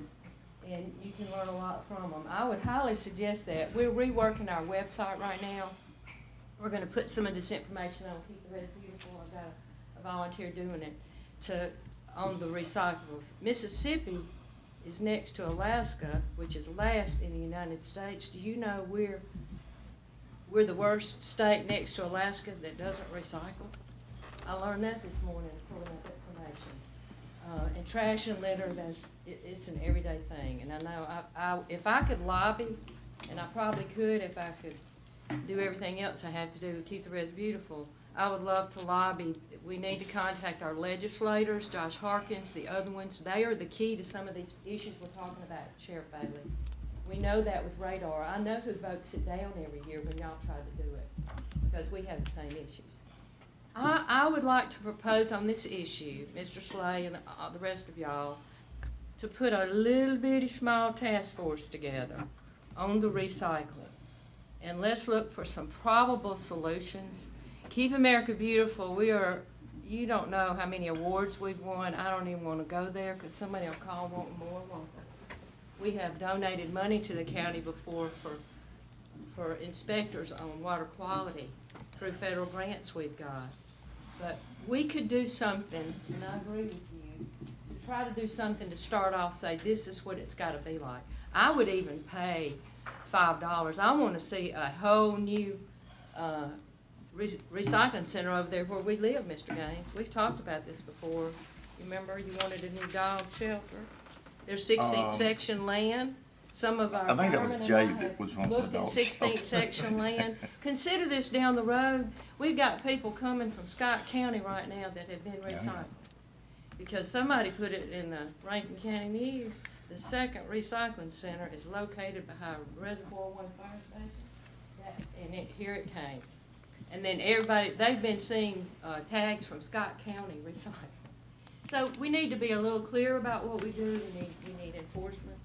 N: and you can learn a lot from them. I would highly suggest that. We're reworking our website right now. We're going to put some of this information on Keep the Red Beautiful. I've got a volunteer doing it on the recyclables. Mississippi is next to Alaska, which is last in the United States. Do you know we're the worst state next to Alaska that doesn't recycle? I learned that this morning, pulling up information. And trash and litter, it's an everyday thing. And I know if I could lobby, and I probably could if I could do everything else I have to do to keep the Reds beautiful, I would love to lobby. We need to contact our legislators, Josh Harkins, the other ones. They are the key to some of these issues we're talking about, Sheriff Bailey. We know that with radar. I know who votes it down every year when y'all try to do it, because we have the same issues. I would like to propose on this issue, Mr. Slay and the rest of y'all, to put a little bitty small task force together on the recycling. And let's look for some probable solutions. Keep America Beautiful, you don't know how many awards we've won. I don't even want to go there because somebody will call wanting more, won't they? We have donated money to the county before for inspectors on water quality through federal grants we've got. But we could do something, and I agree with you, to try to do something to start off, say this is what it's got to be like. I would even pay $5. I want to see a whole new recycling center over there where we live, Mr. Gaines. We've talked about this before. You remember you wanted a new dog shelter? There's 16th section land. Some of our
A: I think that was
N: firemen and
A: Jay
N: I
A: that
N: have
A: was wanting
N: looked
A: the
N: at
A: dog
N: 16th
A: shelter.
N: section land. Consider this down the road. We've got people coming from Scott County right now that have been recycled. Because somebody put it in the Rankin County News. The second recycling center is located behind Reservoir One Fire Station. Here it came. And then they've been seeing tags from Scott County recycling. So we need to be a little clear about what we do. We need enforcement,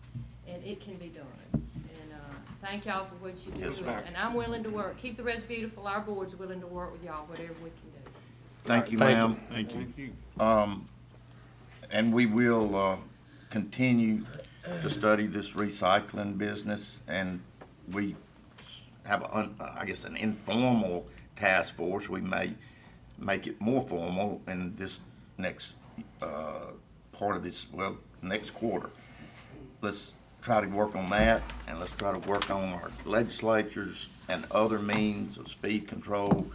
N: and it can be done. And thank y'all for what you do.
A: Yes, ma'am.
N: And I'm willing to work. Keep the Reds Beautiful. Our board's willing to work with y'all, whatever we can do.
A: Thank you,
C: Thank you.
A: ma'am.
K: Thank you.
A: And we will continue to study this recycling business, and we have, I guess, an informal task force. We may make it more formal in this next part of this, next quarter. Let's try to work on that, and let's try to work on our legislatures and other means of speed control.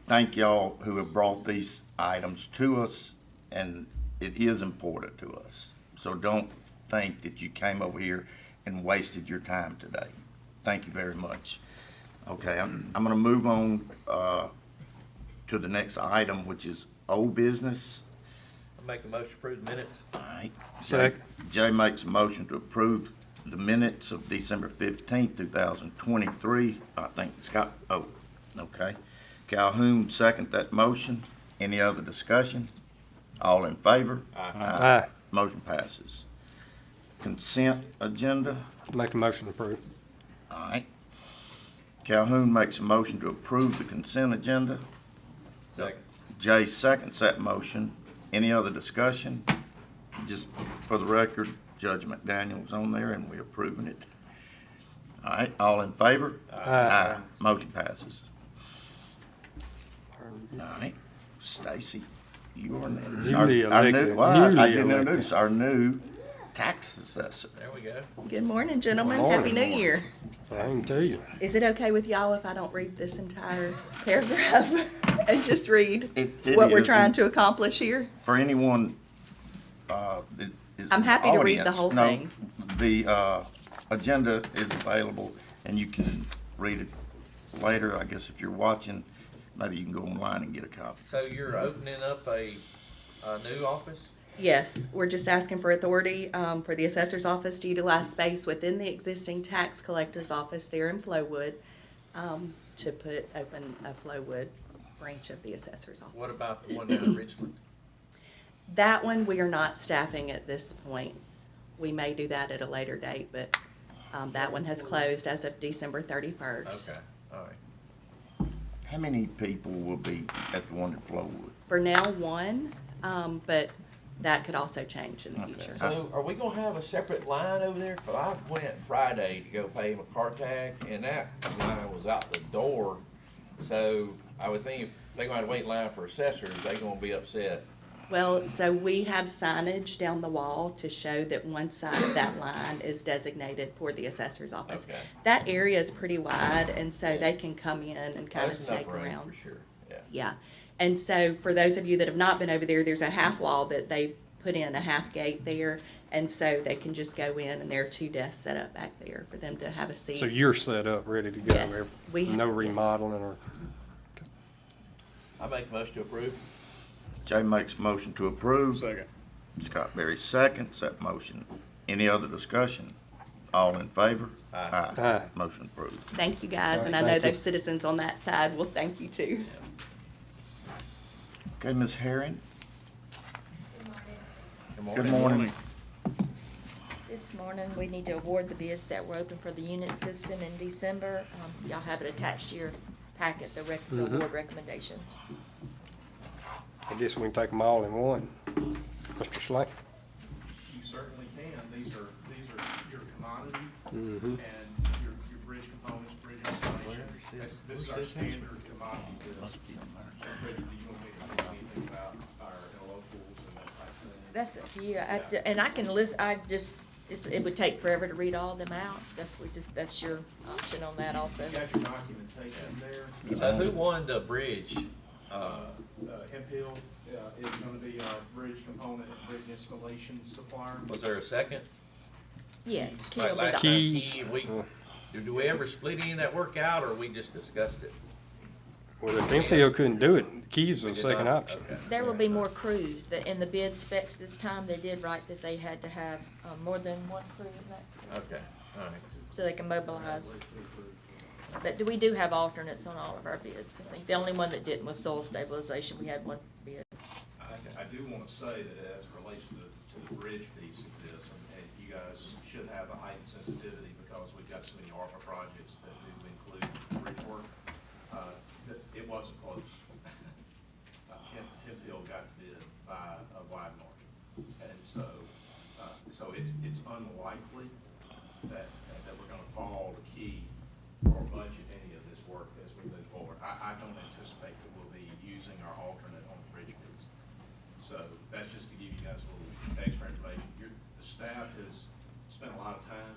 A: Thank y'all who have brought these items to us, and it is important to us. So don't think that you came over here and wasted your time today. Thank you very much. Okay, I'm gonna move on to the next item, which is old business.
J: I make a motion to approve the minutes.
A: All right.
C: Second.
A: Jay makes a motion to approve the minutes of December 15th, 2023. I think Scott, okay. Calhoun second that motion. Any other discussion? All in favor?
C: Aye.
A: Motion passes. Consent agenda.
C: Make a motion to approve.
A: All right. Calhoun makes a motion to approve the consent agenda.
J: Second.
A: Jay seconds that motion. Any other discussion? Just for the record, Judge McDaniel's on there and we're approving it. All right, all in favor?
C: Aye.
A: Motion passes. All right, Stacy, you are next.
C: Newly
A: Our new,
C: elected.
A: well, I
C: Newly
A: didn't
C: elected.
A: introduce our new tax assessor.
J: There we go.
O: Good morning, gentlemen.
C: Good
O: Happy
C: morning.
O: New Year.
C: Same to you.
O: Is it okay with y'all if I don't read this entire paragraph and just read
A: It
O: what we're
A: is,
O: trying
A: and
O: to accomplish here?
A: For anyone that is
O: I'm
A: in
O: happy to read the
A: audience,
O: whole
A: no,
O: thing.
A: The agenda is available and you can read it later. I guess if you're watching, maybe you can go online and get a copy.
J: So you're opening up a new office?
O: Yes, we're just asking for authority for the assessor's office to utilize space within the existing tax collector's office there in Flowood to open a Flowood branch of the assessor's office.
J: What about the one down in Richland?
O: That one, we are not staffing at this point. We may do that at a later date, but that one has closed as of December 31st.
J: Okay, all right.
A: How many people will be at the one in Flowood?
O: For now, one, but that could also change in the
A: Okay.
O: future.
D: So are we gonna have a separate line over there? 'Cause I went Friday to go pay my car tag, and that line was out the door. So I would think if they're gonna have to wait in line for assessors, they're gonna be upset.
O: Well, so we have signage down the wall to show that one side of that line is designated for the assessor's office.
D: Okay.
O: That area is pretty wide, and so they can come in and kind of
D: That's enough
O: snake
D: room
O: around.
D: for sure, yeah.
O: Yeah, and so for those of you that have not been over there, there's a half wall that they put in, a half gate there, and so they can just go in, and there are 2 desks set up back there for them to have a seat.
C: So you're set up, ready to go
O: Yes,
C: there?
O: we
C: No
O: have-
C: remodeling or?
D: I make a motion to approve.
A: Jay makes a motion to approve.
K: Second.
A: Scott Berry seconds that motion. Any other discussion? All in favor?
D: Aye.
C: Aye.
A: Motion approved.
O: Thank you, guys,
C: All right,
O: and I know
C: thank you.
O: those citizens on that side will thank you too.
A: Okay, Ms. Herring?
D: Good
A: Good morning.
N: This morning, we need to award the bids that were open for the unit system in December. Y'all have it attached to your packet, the award recommendations.
C: I guess we can take them all in one. Mr. Slay?
F: You certainly can. These are your commodity
C: Mm-hmm.
F: and your bridge components, bridge installation. This is our standard commodity list. So, Bridget, do you want me to know anything about our interlocals and that type of thing?
N: That's up to you. And I can list, it would take forever to read all of them out. That's your option on that also.
F: You got your documentation there.
D: So who won the bridge?
F: Hemp Hill is gonna be our bridge component and bridge installation supplier.
D: Was there a second?
N: Yes. Key
D: Like
N: will be
D: last
N: the-
D: time,
C: Keys.
D: Key, do we ever split any of that work out, or we just discussed it?
C: Well, if Enfield couldn't do it, Keys
D: We
C: was
D: did
C: the second
D: not?
C: option.
D: Okay.
N: There will be more crews. In the bid specs this time, they did write that they had to have more than one crew in that,
D: Okay, all right.
N: so they can mobilize. But we do have alternates on all of our bids. I think the only one that didn't was soil stabilization. We had one bid.
F: I do want to say that as it relates to the bridge piece of this, and you guys should have a heightened sensitivity because we've got so many ARPA projects that do include bridge work, that it wasn't close. Hemp Hill got bid by a wide margin. And so it's unlikely that we're going to fall the key or budget any of this work as we move forward. I don't anticipate that we'll be using our alternate on the bridge piece. So that's just to give you guys a little extra information. The staff has spent a lot of time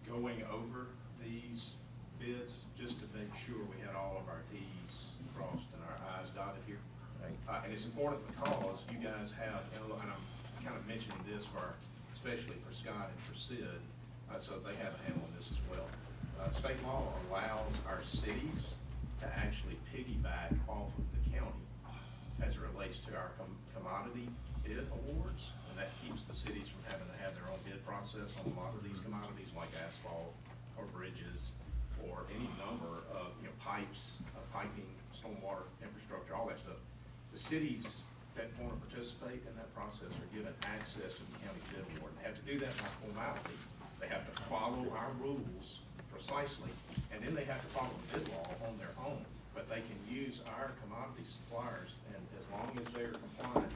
F: going over these bids just to make sure we had all of our Ts crossed and our Is dotted here. And it's important because you guys have, and I'm kind of mentioning this especially for Scott and for Sid, so they have a handle on this as well. State law allows our cities to actually piggyback off of the county as it relates to our commodity bid awards, and that keeps the cities from having to have their own bid process on a lot of these commodities like asphalt or bridges or any number of, pipes, piping, stormwater infrastructure, all that stuff. The cities that want to participate in that process are given access to the county bid award, and have to do that by formality. They have to follow our rules precisely, and then they have to follow the bid law on their own. But they can use our commodity suppliers, and as long as they're compliant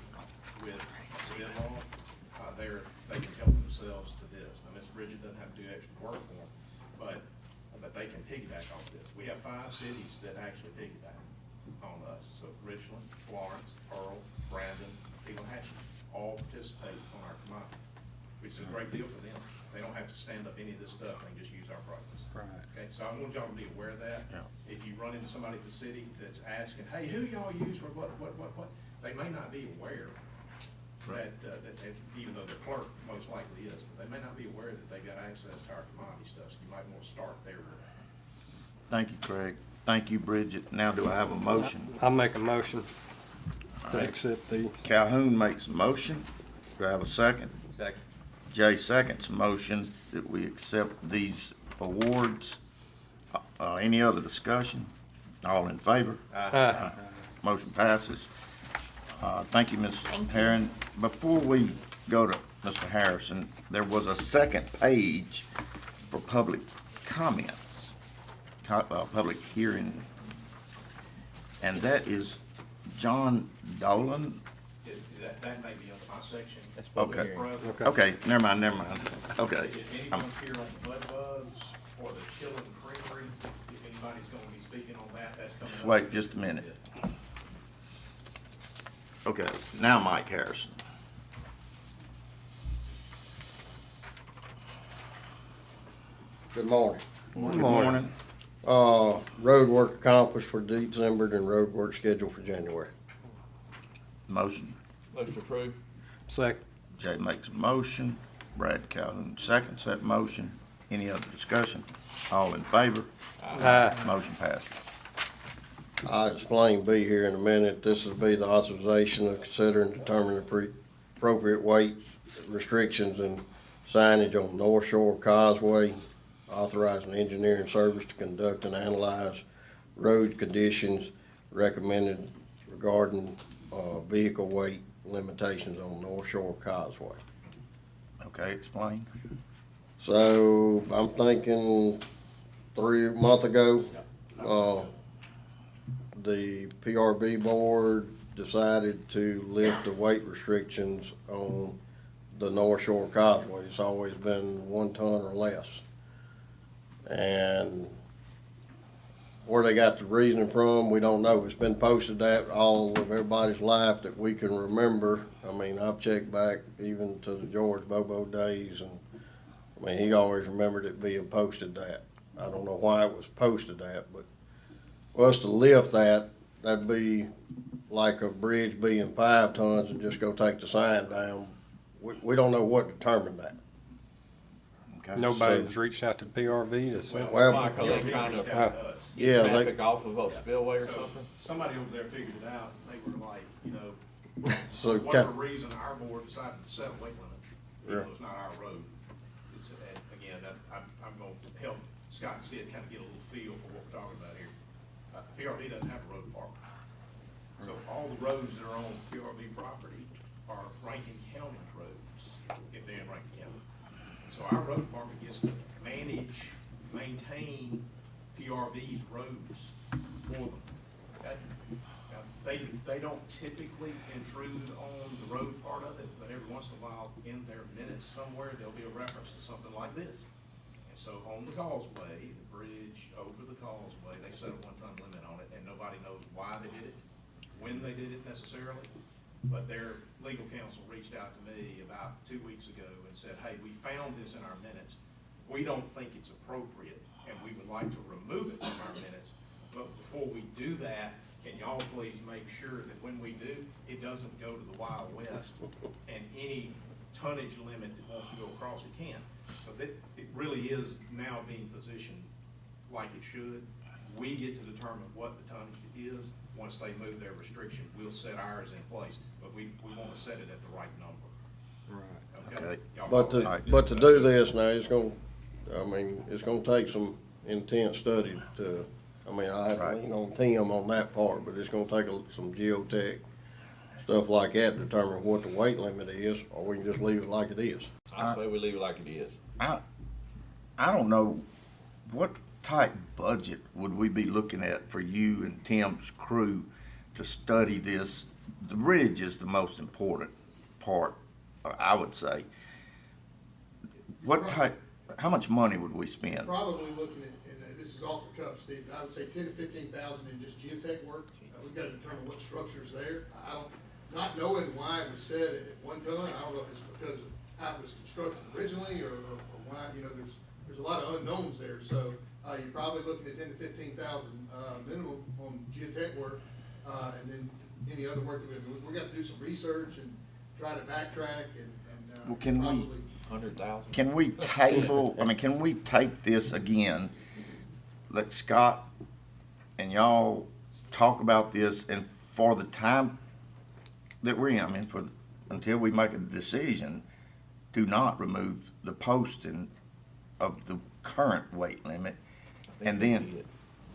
F: with the bid law, they can help themselves to this. Now, Ms. Bridget doesn't have to do extra work for them, but they can piggyback off this. We have 5 cities that actually piggyback on us. So Richland, Florence, Pearl, Brandon, Eagle-Hatchie, all participate on our commodity, which is a great deal for them. They don't have to stand up any of this stuff, they can just use our prices.
C: Right.
F: Okay, so I want y'all to be aware of that.
A: Yeah.
F: If you run into somebody at the city that's asking, hey, who y'all use for what, they may not be aware that even though their clerk most likely is, but they may not be aware that they've got access to our commodity stuff, so you might want to start there.
A: Thank you, Craig. Thank you, Bridget. Now do I have a motion?
C: I'll make a motion
A: All
C: to
A: right.
C: accept these.
A: Calhoun makes a motion. Do I have a second?
J: Second.
A: Jay seconds, motion that we accept these awards. Any other discussion? All in favor?
C: Aye.
A: Motion passes. Thank you, Ms.
H: Thank you.
A: Herron. Before we go to Mr. Harrison, there was a second page for public comments, public hearing. And that is John Dolan.
E: That may be on my section.
D: That's public
A: Okay.
D: hearing.
A: Okay, never mind. Okay.
E: If anyone's here on the Mud Bugs or the Chillin' Creamery, if anybody's gonna be speaking on that, that's coming up.
A: Wait just a minute. Okay, now Mike Harrison.
P: Good morning.
A: Good morning.
P: Road work accomplished for December and road work scheduled for January.
A: Motion.
J: Motion approved.
C: Second.
A: Jay makes a motion. Brad Calhoun seconds that motion. Any other discussion? All in favor?
C: Aye.
A: Motion passes.
P: I'll explain B here in a minute. This will be the authorization of considering determining appropriate weight restrictions and signage on North Shore Causeway, authorizing engineering service to conduct and analyze road conditions recommended regarding vehicle weight limitations on North Shore Causeway.
A: Okay, explain.
P: So I'm thinking 3 months ago, the PRB board decided to lift the weight restrictions on the North Shore Causeway. It's always been 1 ton or less. And where they got the reasoning from, we don't know. It's been posted that all of everybody's life that we can remember. I mean, I've checked back even to the George Bobo days, and I mean, he always remembered it being posted that. I don't know why it was posted that, but for us to lift that, that'd be like a bridge being 5 tons and just go take the sign down. We don't know what determined that.
A: Okay.
C: Nobody's reached out to PRV to say.
P: Well,
J: Michael, they trying to
P: yeah,
J: get
P: they,
J: traffic off of a spillway or something?
F: Somebody over there figured it out, they were like, you know,
P: so,
F: for whatever reason, our board decided to set a weight limit. Even though it's not our road. It's, again, I'm gonna help Scott and Sid kind of get a little feel for what we're talking about here. PRV doesn't have a road department. So all the roads that are on PRV property are Rankin County roads, if they're in Rankin County. So our road department gets to manage, maintain PRV's roads for them. Okay? Now, they don't typically intrude on the road part of it, but every once in a while, in their minutes somewhere, there'll be a reference to something like this. And so on the causeway, the bridge over the causeway, they set a 1 ton limit on it, and nobody knows why they did it, when they did it necessarily. But their legal counsel reached out to me about 2 weeks ago and said, hey, we found this in our minutes. We don't think it's appropriate, and we would like to remove it from our minutes. But before we do that, can y'all please make sure that when we do, it doesn't go to the Wild West, and any tonnage limit that wants to go across it can. So that it really is now being positioned like it should. We get to determine what the tonnage is. Once they move their restriction, we'll set ours in place, but we want to set it at the right number. Right.
A: Okay.
F: Y'all
P: but
F: follow
P: to,
F: me?
P: but to do this now, it's gonna, I mean, it's gonna take some intense study to, I mean, I have to lean on Tim on that part, but it's gonna take some geotech, stuff like that to determine what the weight limit is, or we can just leave it like it is.
J: I say we leave it like it is.
A: I don't know, what type budget would we be looking at for you and Tim's crew to study this? The bridge is the most important part, I would say. What type, how much money would we spend?
M: Probably looking at, and this is off the cuff, Steve, I would say 10 to 15,000 in just geotech work. We've got to determine what structure's there. I don't, not knowing why it was set at 1 ton, I don't know if it's because of how it was constructed originally or why, you know, there's a lot of unknowns there. So you're probably looking at 10 to 15,000 minimum on geotech work, and then any other work that we got to do some research and try to backtrack and
A: Well, can we-
M: probably
J: 100,000.
A: Can we table, I mean, can we take this again, let Scott and y'all talk about this, and for the time that we're in, I mean, for until we make a decision, do not remove the posting of the current weight limit. And then,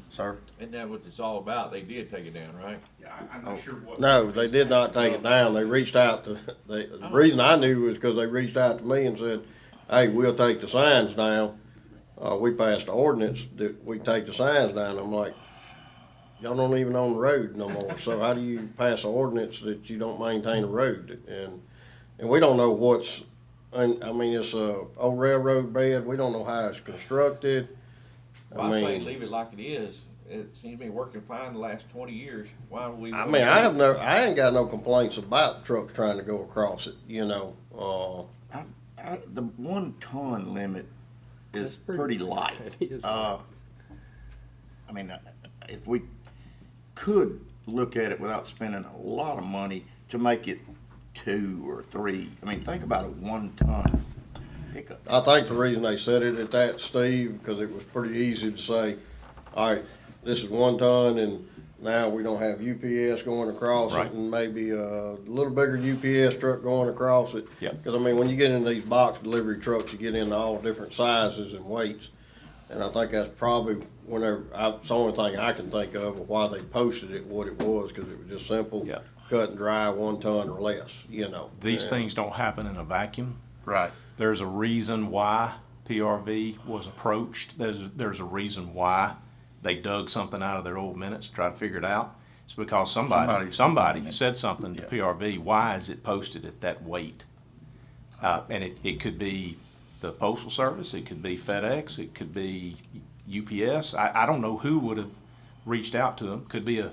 A: sir?
J: Isn't that what it's all about? They did take it down, right?
C: Yeah, I'm not sure what.
P: No, they did not take it down. They reached out to, the reason I knew was because they reached out to me and said, hey, we'll take the signs down. We passed the ordinance that we take the signs down. I'm like, y'all don't even own the road no more. So how do you pass an ordinance that you don't maintain a road? And we don't know what's, and I mean, it's a old railroad bed. We don't know how it's constructed.
J: Well, I say leave it like it is. It seems to be working fine the last 20 years. Why would we?
P: I mean, I ain't got no complaints about trucks trying to go across it, you know.
A: The 1 ton limit is pretty light. I mean, if we could look at it without spending a lot of money to make it 2 or 3, I mean, think about a 1 ton pickup.
P: I think the reason they said it at that, Steve, because it was pretty easy to say, all right, this is 1 ton and now we don't have UPS going across
E: Right.
P: it and maybe a little bigger UPS truck going across it.
E: Yeah.
P: Because I mean, when you get in these box delivery trucks, you get into all different sizes and weights. And I think that's probably it's the only thing I can think of why they posted it what it was, because it was just simple,
E: Yeah.
P: cut and dry, 1 ton or less, you know.
E: These
P: And-
E: things don't happen in a vacuum.
A: Right.
E: There's a reason why PRV was approached. There's a reason why they dug something out of their old minutes to try to figure it out. It's because somebody said something to
A: Yeah.
E: PRV. Why is it posted at that weight? And it could be the Postal Service, it could be FedEx, it could be UPS. I don't know who would have reached out to them. Could be a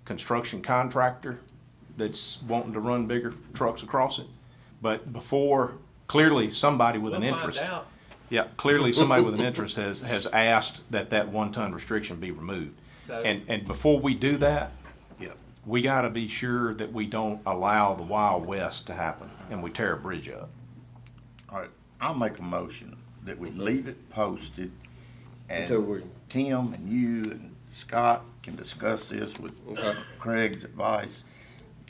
E: construction contractor that's wanting to run bigger trucks across it. But clearly somebody with an interest.
J: Find out.
E: Yeah, clearly somebody with an interest has asked that 1 ton restriction be removed.
J: So-
E: And before we do that,
A: Yeah.
E: we gotta be sure that we don't allow the Wild West to happen and we tear a bridge up.
A: All right, I'll make a motion that we leave it posted
P: Until we-
A: and Tim and you and Scott can discuss this with Craig's advice.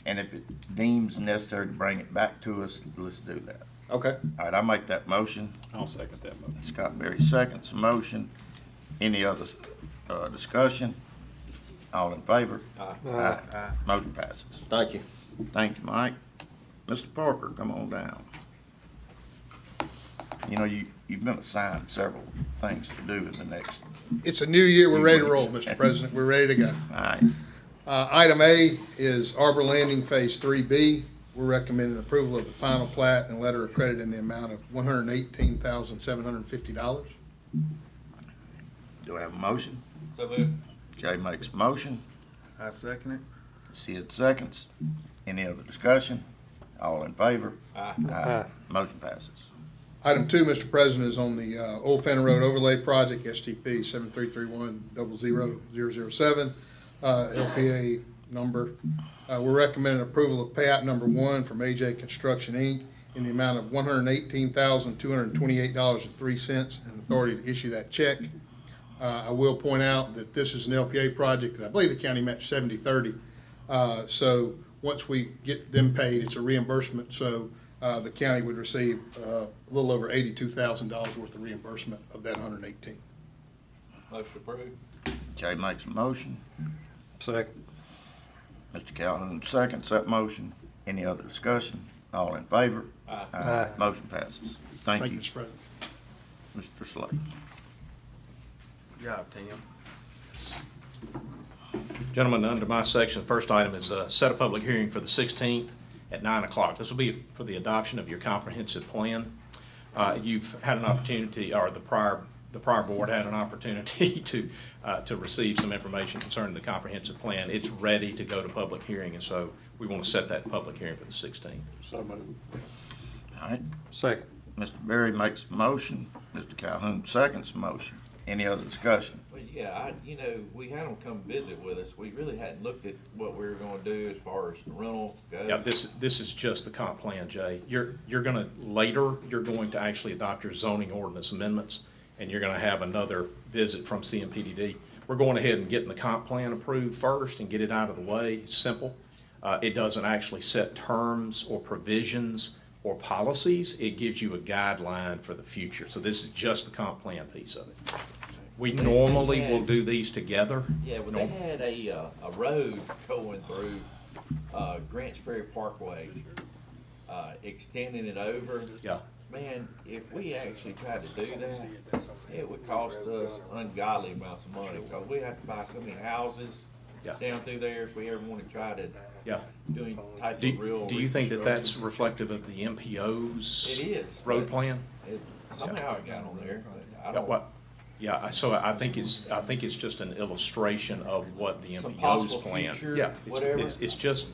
A: And if it deems necessary to bring it back to us, let's do that.
P: Okay.
A: All right, I make that motion.
K: I'll second that motion.
A: Scott Berry seconds the motion. Any other discussion? All in favor? Aye. Motion passes.
P: Thank you.
A: Thank you, Mike. Mr. Parker, come on down. You know, you've been assigned several things to do in the next.
Q: It's a new year, we're ready to roll, Mr. President, we're ready to go.
A: All right,
Q: Item A is Arbor Landing Phase 3B. We're recommending approval of the final plat and letter of credit in the amount of $118,750.
A: do I have a motion?
J: So moved.
A: Jay makes a motion.
J: I second it.
A: Sid seconds. Any other discussion? All in favor?
J: Aye.
A: Motion passes.
Q: Item 2, Mr. President, is on the Old Fenton Road Overlay Project, STP 733100007, LPA number. We're recommending approval of payout number 1 from AJ Construction, Inc. in the amount of $118,228.03 and authority to issue that check. I will point out that this is an LPA project that I believe the county matched 70/30. So once we get them paid, it's a reimbursement. So the county would receive a little over $82,000 worth of reimbursement of that 118.
J: Motion approved.
A: Jay makes a motion.
C: Second.
A: Mr. Calhoun seconds that motion. Any other discussion? All in favor?
C: Aye.
A: Motion passes. Thank you,
Q: Mr. President.
A: Mr. Slade.
J: Good job, Tim.
E: Gentlemen, under my section, the first item is set a public hearing for the 16th at 9 o'clock. This will be for the adoption of your comprehensive plan. You've had an opportunity, or the prior board had an opportunity to receive some information concerning the comprehensive plan. It's ready to go to public hearing, and so we want to set that public hearing for the 16th.
K: So moved.
A: All right,
C: Second.
A: Mr. Berry makes a motion. Mr. Calhoun seconds the motion. Any other discussion?
J: Well, yeah, we had them come visit with us. We really hadn't looked at what we were gonna do as far as the rental goes.
E: Yeah, this is just the comp plan, Jay. You're going to actually adopt your zoning ordinance amendments, and you're going to have another visit from CMPDD. We're going ahead and getting the comp plan approved first and get it out of the way. It's simple. It doesn't actually set terms or provisions or policies. It gives you a guideline for the future. So this is just the comp plan piece of it. We normally will do these together.
J: Yeah, but they had a road going through, Grants Ferry Parkway, extending it over.
E: Yeah.
J: Man, if we actually tried to do that, it would cost us ungodly amounts of money, because we have to buy so many houses
E: Yeah.
J: down through there if we ever want to try to
E: Yeah.
J: do any type of real.
E: Do you think that that's reflective of the MPO's
J: It is.
E: road
J: but
E: plan?
J: Somehow it got on there, but I
E: Yeah,
J: don't.
E: what? Yeah, so I think it's just an illustration of what the
J: Some
E: MPO's
J: possible
E: plan.
J: future,
E: Yeah,
J: whatever.
E: it's just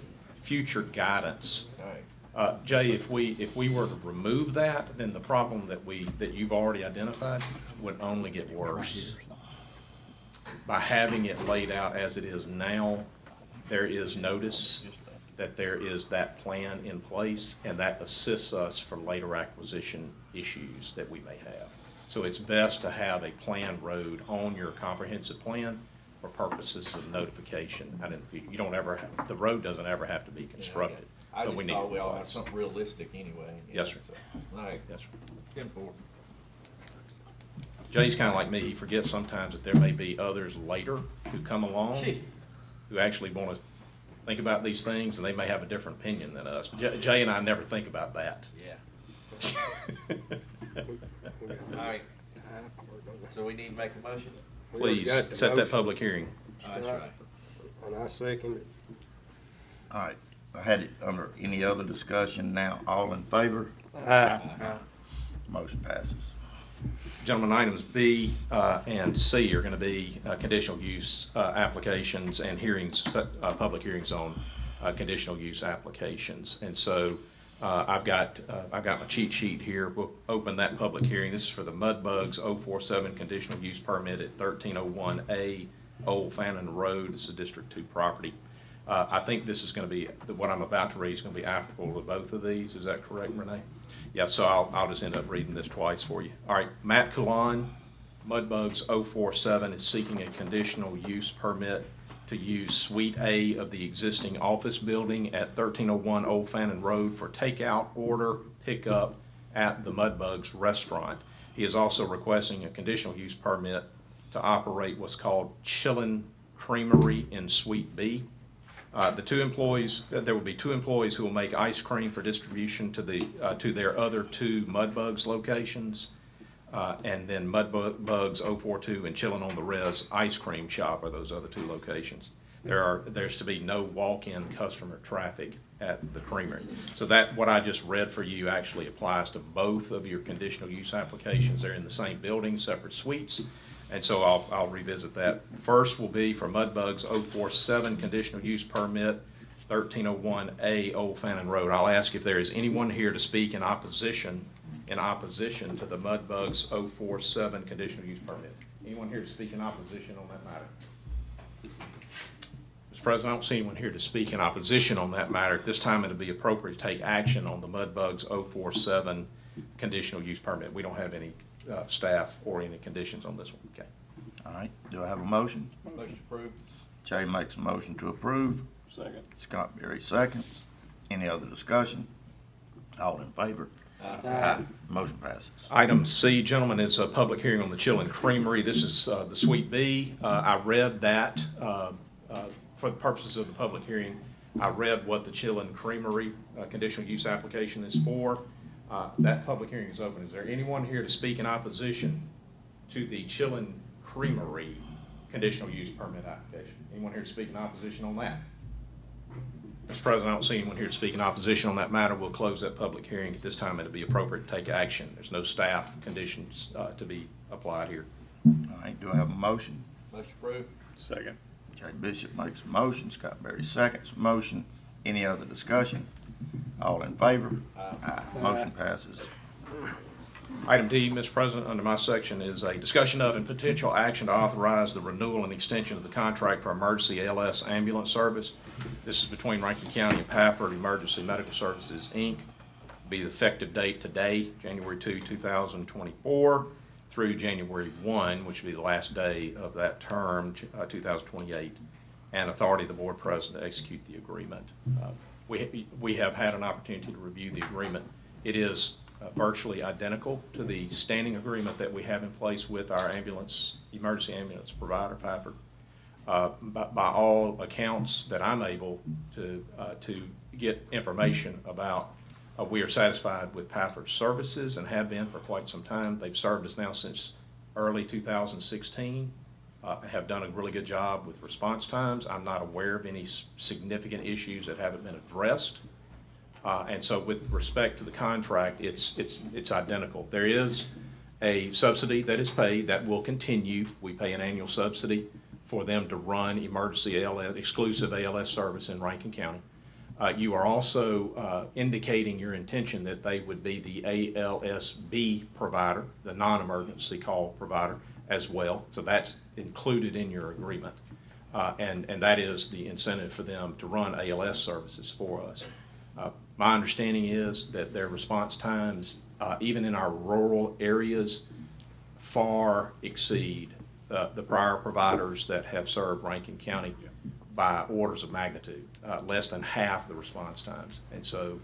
E: future guidance.
J: Right.
E: Jay, if we were to remove that, then the problem that you've already identified would only get worse. By having it laid out as it is now, there is notice that there is that plan in place, and that assists us for later acquisition issues that we may have. So it's best to have a planned road on your comprehensive plan for purposes of notification. You don't ever, the road doesn't ever have to be constructed.
J: I
E: but we
J: just
E: need
J: thought
E: to
J: we all
E: apply
J: have something realistic anyway. you
E: Yes,
J: know,
E: sir.
J: so. All right,
E: Yes, sir.
J: 10-4.
E: Jay's kind of like me. He forgets sometimes that there may be others later who come along
J: Gee.
E: who actually want to think about these things, and they may have a different opinion than us. Jay and I never think about that.
J: Yeah. All right. So we need to make a motion?
E: Please, set that public hearing.
J: That's right.
C: And I second it.
A: All right, I had it under any other discussion now. All in favor? Motion passes.
E: Gentlemen, items B and C are going to be conditional use applications and hearings, public hearings on conditional use applications. And so I've got my cheat sheet here. We'll open that public hearing. This is for the Mudbugs 047 conditional use permit at 1301A Old Fannin Road. This is a District 2 property. I think this is going to be, what I'm about to read is going to be applicable to both of these. Is that correct, Renee? Yeah, so I'll just end up reading this twice for you. All right, Matt Coulon, Mudbugs 047, is seeking a conditional use permit to use Suite A of the existing office building at 1301 Old Fannin Road for takeout order pickup at the Mudbugs restaurant. He is also requesting a conditional use permit to operate what's called Chillin' Creamery in Suite B. The two employees, there will be two employees who will make ice cream for distribution to their other two Mudbugs locations. And then Mudbugs 042 and Chillin' on the Res Ice Cream Shop are those other two locations. There's to be no walk-in customer traffic at the creamery. So that, what I just read for you actually applies to both of your conditional use applications. They're in the same building, separate suites. And so I'll revisit that. First will be for Mudbugs 047 conditional use permit, 1301A Old Fannin Road. I'll ask if there is anyone here to speak in opposition to the Mudbugs 047 conditional use permit. Anyone here to speak in opposition on that matter? Mr. President, I don't see anyone here to speak in opposition on that matter. At this time, it would be appropriate to take action on the Mudbugs 047 conditional use permit. We don't have any staff or any conditions on this one. Okay.
A: All right, do I have a motion?
J: Motion approved.
A: Jay makes a motion to approve.
K: Second.
A: Scott Berry seconds. Any other discussion? All in favor? Aye. Motion passes.
E: Item C, gentlemen, is a public hearing on the Chillin' Creamery. This is the Suite B. I read that for the purposes of the public hearing. I read what the Chillin' Creamery conditional use application is for. That public hearing is open. Is there anyone here to speak in opposition to the Chillin' Creamery conditional use permit application? Anyone here to speak in opposition on that? Mr. President, I don't see anyone here to speak in opposition on that matter. We'll close that public hearing. At this time, it'll be appropriate to take action. There's no staff conditions to be applied here.
A: All right, do I have a motion?
J: Motion approved.
K: Second.
A: Jay Bishop makes a motion. Scott Berry seconds motion. Any other discussion? All in favor? Aye. Motion passes.
E: Item D, Mr. President, under my section is a discussion of and potential action to authorize the renewal and extension of the contract for emergency ALS ambulance service. This is between Rankin County and Pafford Emergency Medical Services, Inc. Be the effective date today, January 2, 2024, through January 1, which will be the last day of that term, 2028. and authority of the board president to execute the agreement. We have had an opportunity to review the agreement. It is virtually identical to the standing agreement that we have in place with our emergency ambulance provider, Pafford. By all accounts that I'm able to get information about, we are satisfied with Pafford's services and have been for quite some time. They've served us now since early 2016. Have done a really good job with response times. I'm not aware of any significant issues that haven't been addressed. And so with respect to the contract, it's identical. There is a subsidy that is paid that will continue. We pay an annual subsidy for them to run emergency ALS, exclusive ALS service in Rankin County. You are also indicating your intention that they would be the ALSB provider, the non-emergency call provider as well. So that's included in your agreement. And that is the incentive for them to run ALS services for us. My understanding is that their response times, even in our rural areas, far exceed the prior providers that have served Rankin County by orders of magnitude, less than half the response times. And so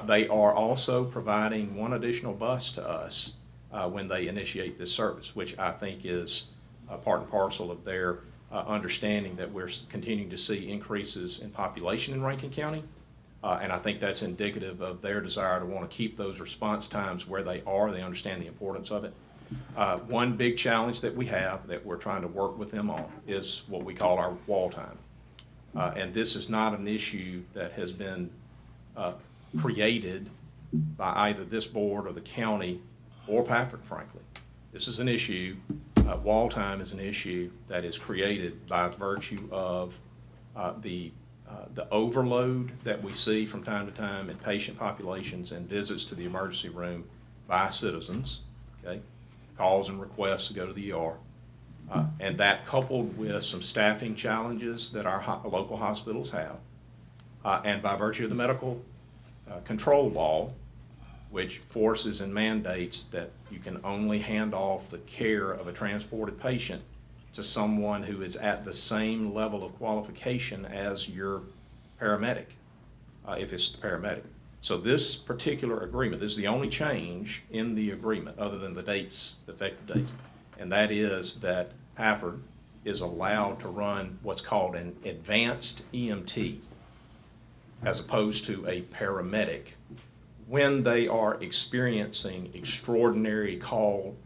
E: they are also providing one additional bus to us when they initiate this service, which I think is part and parcel of their understanding that we're continuing to see increases in population in Rankin County. And I think that's indicative of their desire to want to keep those response times where they are. They understand the importance of it. One big challenge that we have that we're trying to work with them on is what we call our wall time. And this is not an issue that has been created by either this board or the county or Pafford, frankly. This is an issue, wall time is an issue that is created by virtue of the overload that we see from time to time in patient populations and visits to the emergency room by citizens, okay? Calls and requests to go to the ER. And that coupled with some staffing challenges that our local hospitals have, and by virtue of the medical control law, which forces and mandates that you can only hand off the care of a transported patient to someone who is at the same level of qualification as your paramedic, if it's the paramedic. So this particular agreement, this is the only change in the agreement other than the dates, the effective dates, and that is that Pafford is allowed to run what's called an advanced EMT as opposed to a paramedic when they are experiencing extraordinary call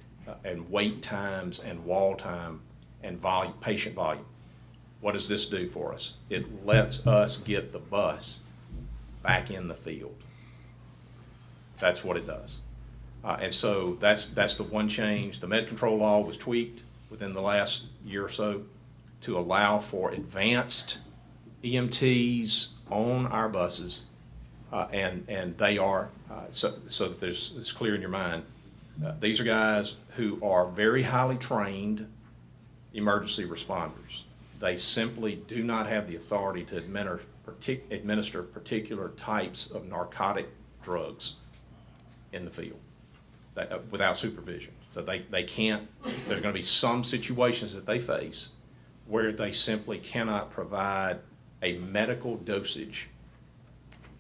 E: and wait times and wall time and volume, patient volume. What does this do for us? It lets us get the bus back in the field. That's what it does. And so that's the one change. The med control law was tweaked within the last year or so to allow for advanced EMTs on our buses, and they are, so that it's clear in your mind, these are guys who are very highly trained emergency responders. They simply do not have the authority to administer particular types of narcotic drugs in the field without supervision. So they can't, there's going to be some situations that they face where they simply cannot provide a medical dosage.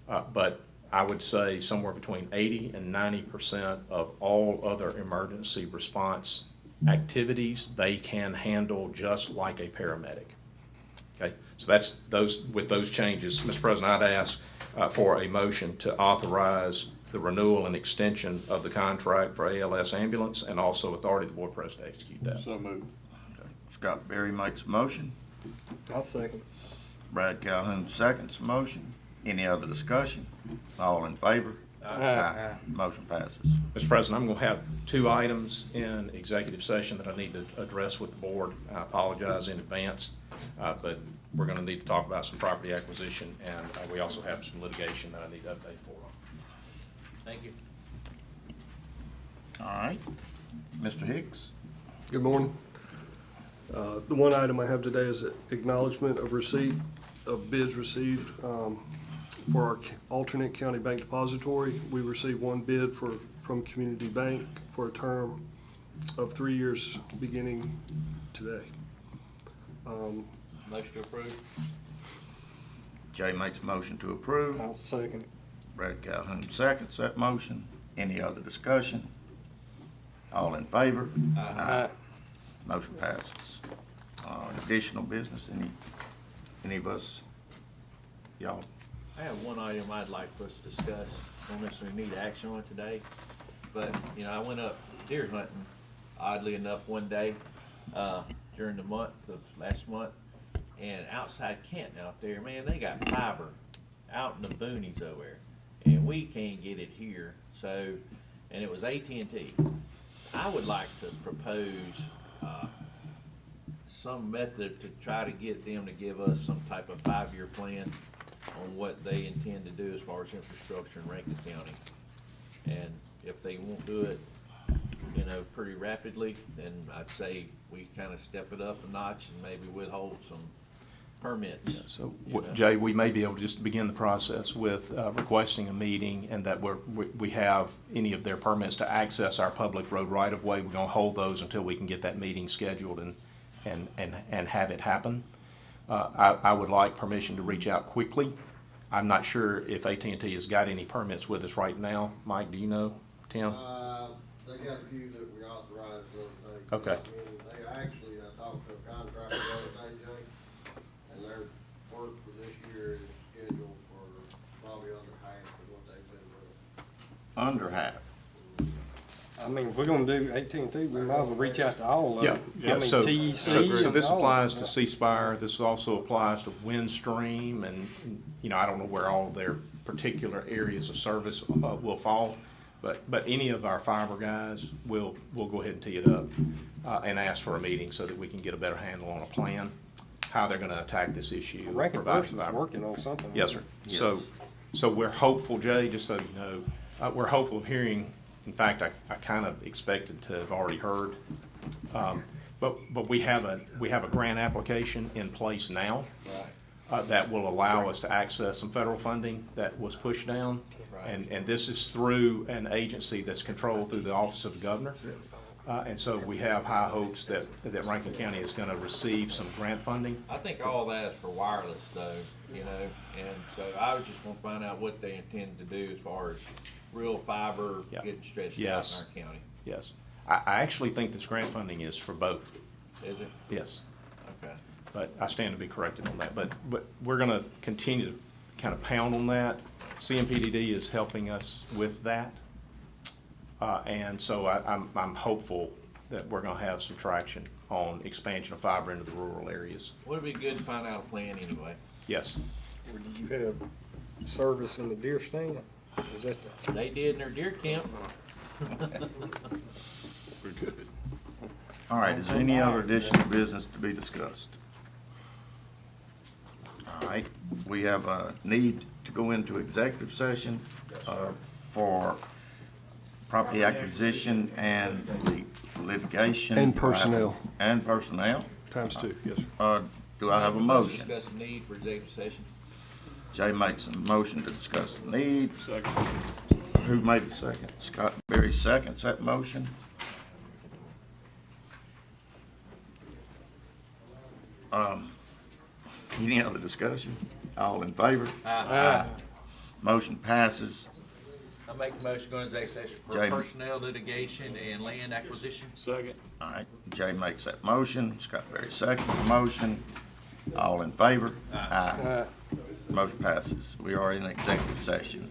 E: But I would say somewhere between 80 and 90% of all other emergency response activities they can handle just like a paramedic. Okay, so that's with those changes. Mr. President, I'd ask for a motion to authorize the renewal and extension of the contract for ALS ambulance and also authority of the board president to execute that.
K: So moved.
A: Okay. Scott Berry makes a motion.
C: I'll second.
A: Brad Calhoun seconds the motion. Any other discussion? All in favor? Aye. Motion passes.
E: Mr. President, I'm going to have two items in executive session that I need to address with the board. I apologize in advance, but we're going to need to talk about some property acquisition, and we also have some litigation that I need to update for.
J: Thank you.
A: All right. Mr. Hicks?
R: Good morning. The one item I have today is acknowledgement of receipt of bids received for our alternate county bank depository. We received one bid from Community Bank for a term of 3 years beginning today.
J: Motion to approve.
A: Jay makes a motion to approve.
C: I'll second it.
A: Brad Calhoun seconds that motion. Any other discussion? All in favor?
C: Aye.
A: Motion passes. Additional business, any of us, y'all?
J: I have one item I'd like for us to discuss. Don't necessarily need action on it today, but, you know, I went up deer hunting, oddly enough, one day, during the month of last month, and outside Canton out there, man, they got fiber out in the boonies over there, and we can't get it here, so, and it was AT&T. I would like to propose, some method to try to get them to give us some type of 5-year plan on what they intend to do as far as infrastructure in Rankin County. And if they won't do it, you know, pretty rapidly, then I'd say we kind of step it up a notch and maybe withhold some permits.
E: So,
J: you know.
E: Jay, we may be able to just begin the process with requesting a meeting, and that we have any of their permits to access our public road right-of-way. We're gonna hold those until we can get that meeting scheduled and have it happen. I would like permission to reach out quickly. I'm not sure if AT&T has got any permits with us right now. Mike, do you know? Tim?
P: They got a few that we authorized the other day.
E: Okay.
P: I mean, they actually, I talked to a contractor the other day, Jay, and their work for this year is scheduled for probably under half of what they've been doing.
A: Under half.
C: I mean, if we're gonna do AT&T, we might as well reach out to all of
E: Yeah,
C: them.
E: yeah,
C: I mean,
E: so
C: TEC and
E: this
C: all of
E: applies
C: them.
E: to C Spire, this also applies to Windstream, and, you know, I don't know where all their particular areas of service will fall, but any of our fiber guys will go ahead and tee it up, and ask for a meeting so that we can get a better handle on a plan, how they're gonna attack this issue.
C: Rankin
E: provide
C: County's
E: fiber.
C: working on something.
E: Yes, sir.
A: Yes.
E: So we're hopeful, Jay, just so you know, we're hopeful of hearing, in fact, I kind of expected to have already heard. But we have a grant application in place now that will allow us to access some federal funding that was pushed down. And this is through an agency that's controlled through the Office of the Governor. And so we have high hopes that Rankin County is going to receive some grant funding.
J: I think all that is for wireless though, you know, and so I was just gonna find out what they intend to do as far as real fiber
E: Yeah.
J: getting stretched out
E: Yes.
J: in our county.
E: Yes. I actually think this grant funding is for both.
J: Is it?
E: Yes.
J: Okay.
E: But I stand to be corrected on that. But we're going to continue to kind of pound on that. CMPDD is helping us with that. And so I'm hopeful that we're going to have some traction on expansion of fiber into the rural areas.
J: Would it be good to find out a plan anyway?
E: Yes.
C: Or did you have service in the deer stand? Is that the?
J: They did in their deer camp.
C: We're good.
A: All right, is there any other additional business to be discussed? All right, we have a need to go into executive session for property acquisition and litigation.
R: And personnel.
A: And personnel.
R: Times 2, yes, sir.
A: Do I have a motion?
J: Discuss the need for executive session.
A: Jay makes a motion to discuss the need. Who made the second? Scott Berry seconds that motion. Any other discussion? All in favor? Motion passes.
J: I make the motion going to executive session for
A: Jamie.
J: personnel, litigation, and land acquisition.
K: Second.
A: All right, Jay makes that motion. Scott Berry seconds the motion. All in favor? Aye. Motion passes. We are in executive session.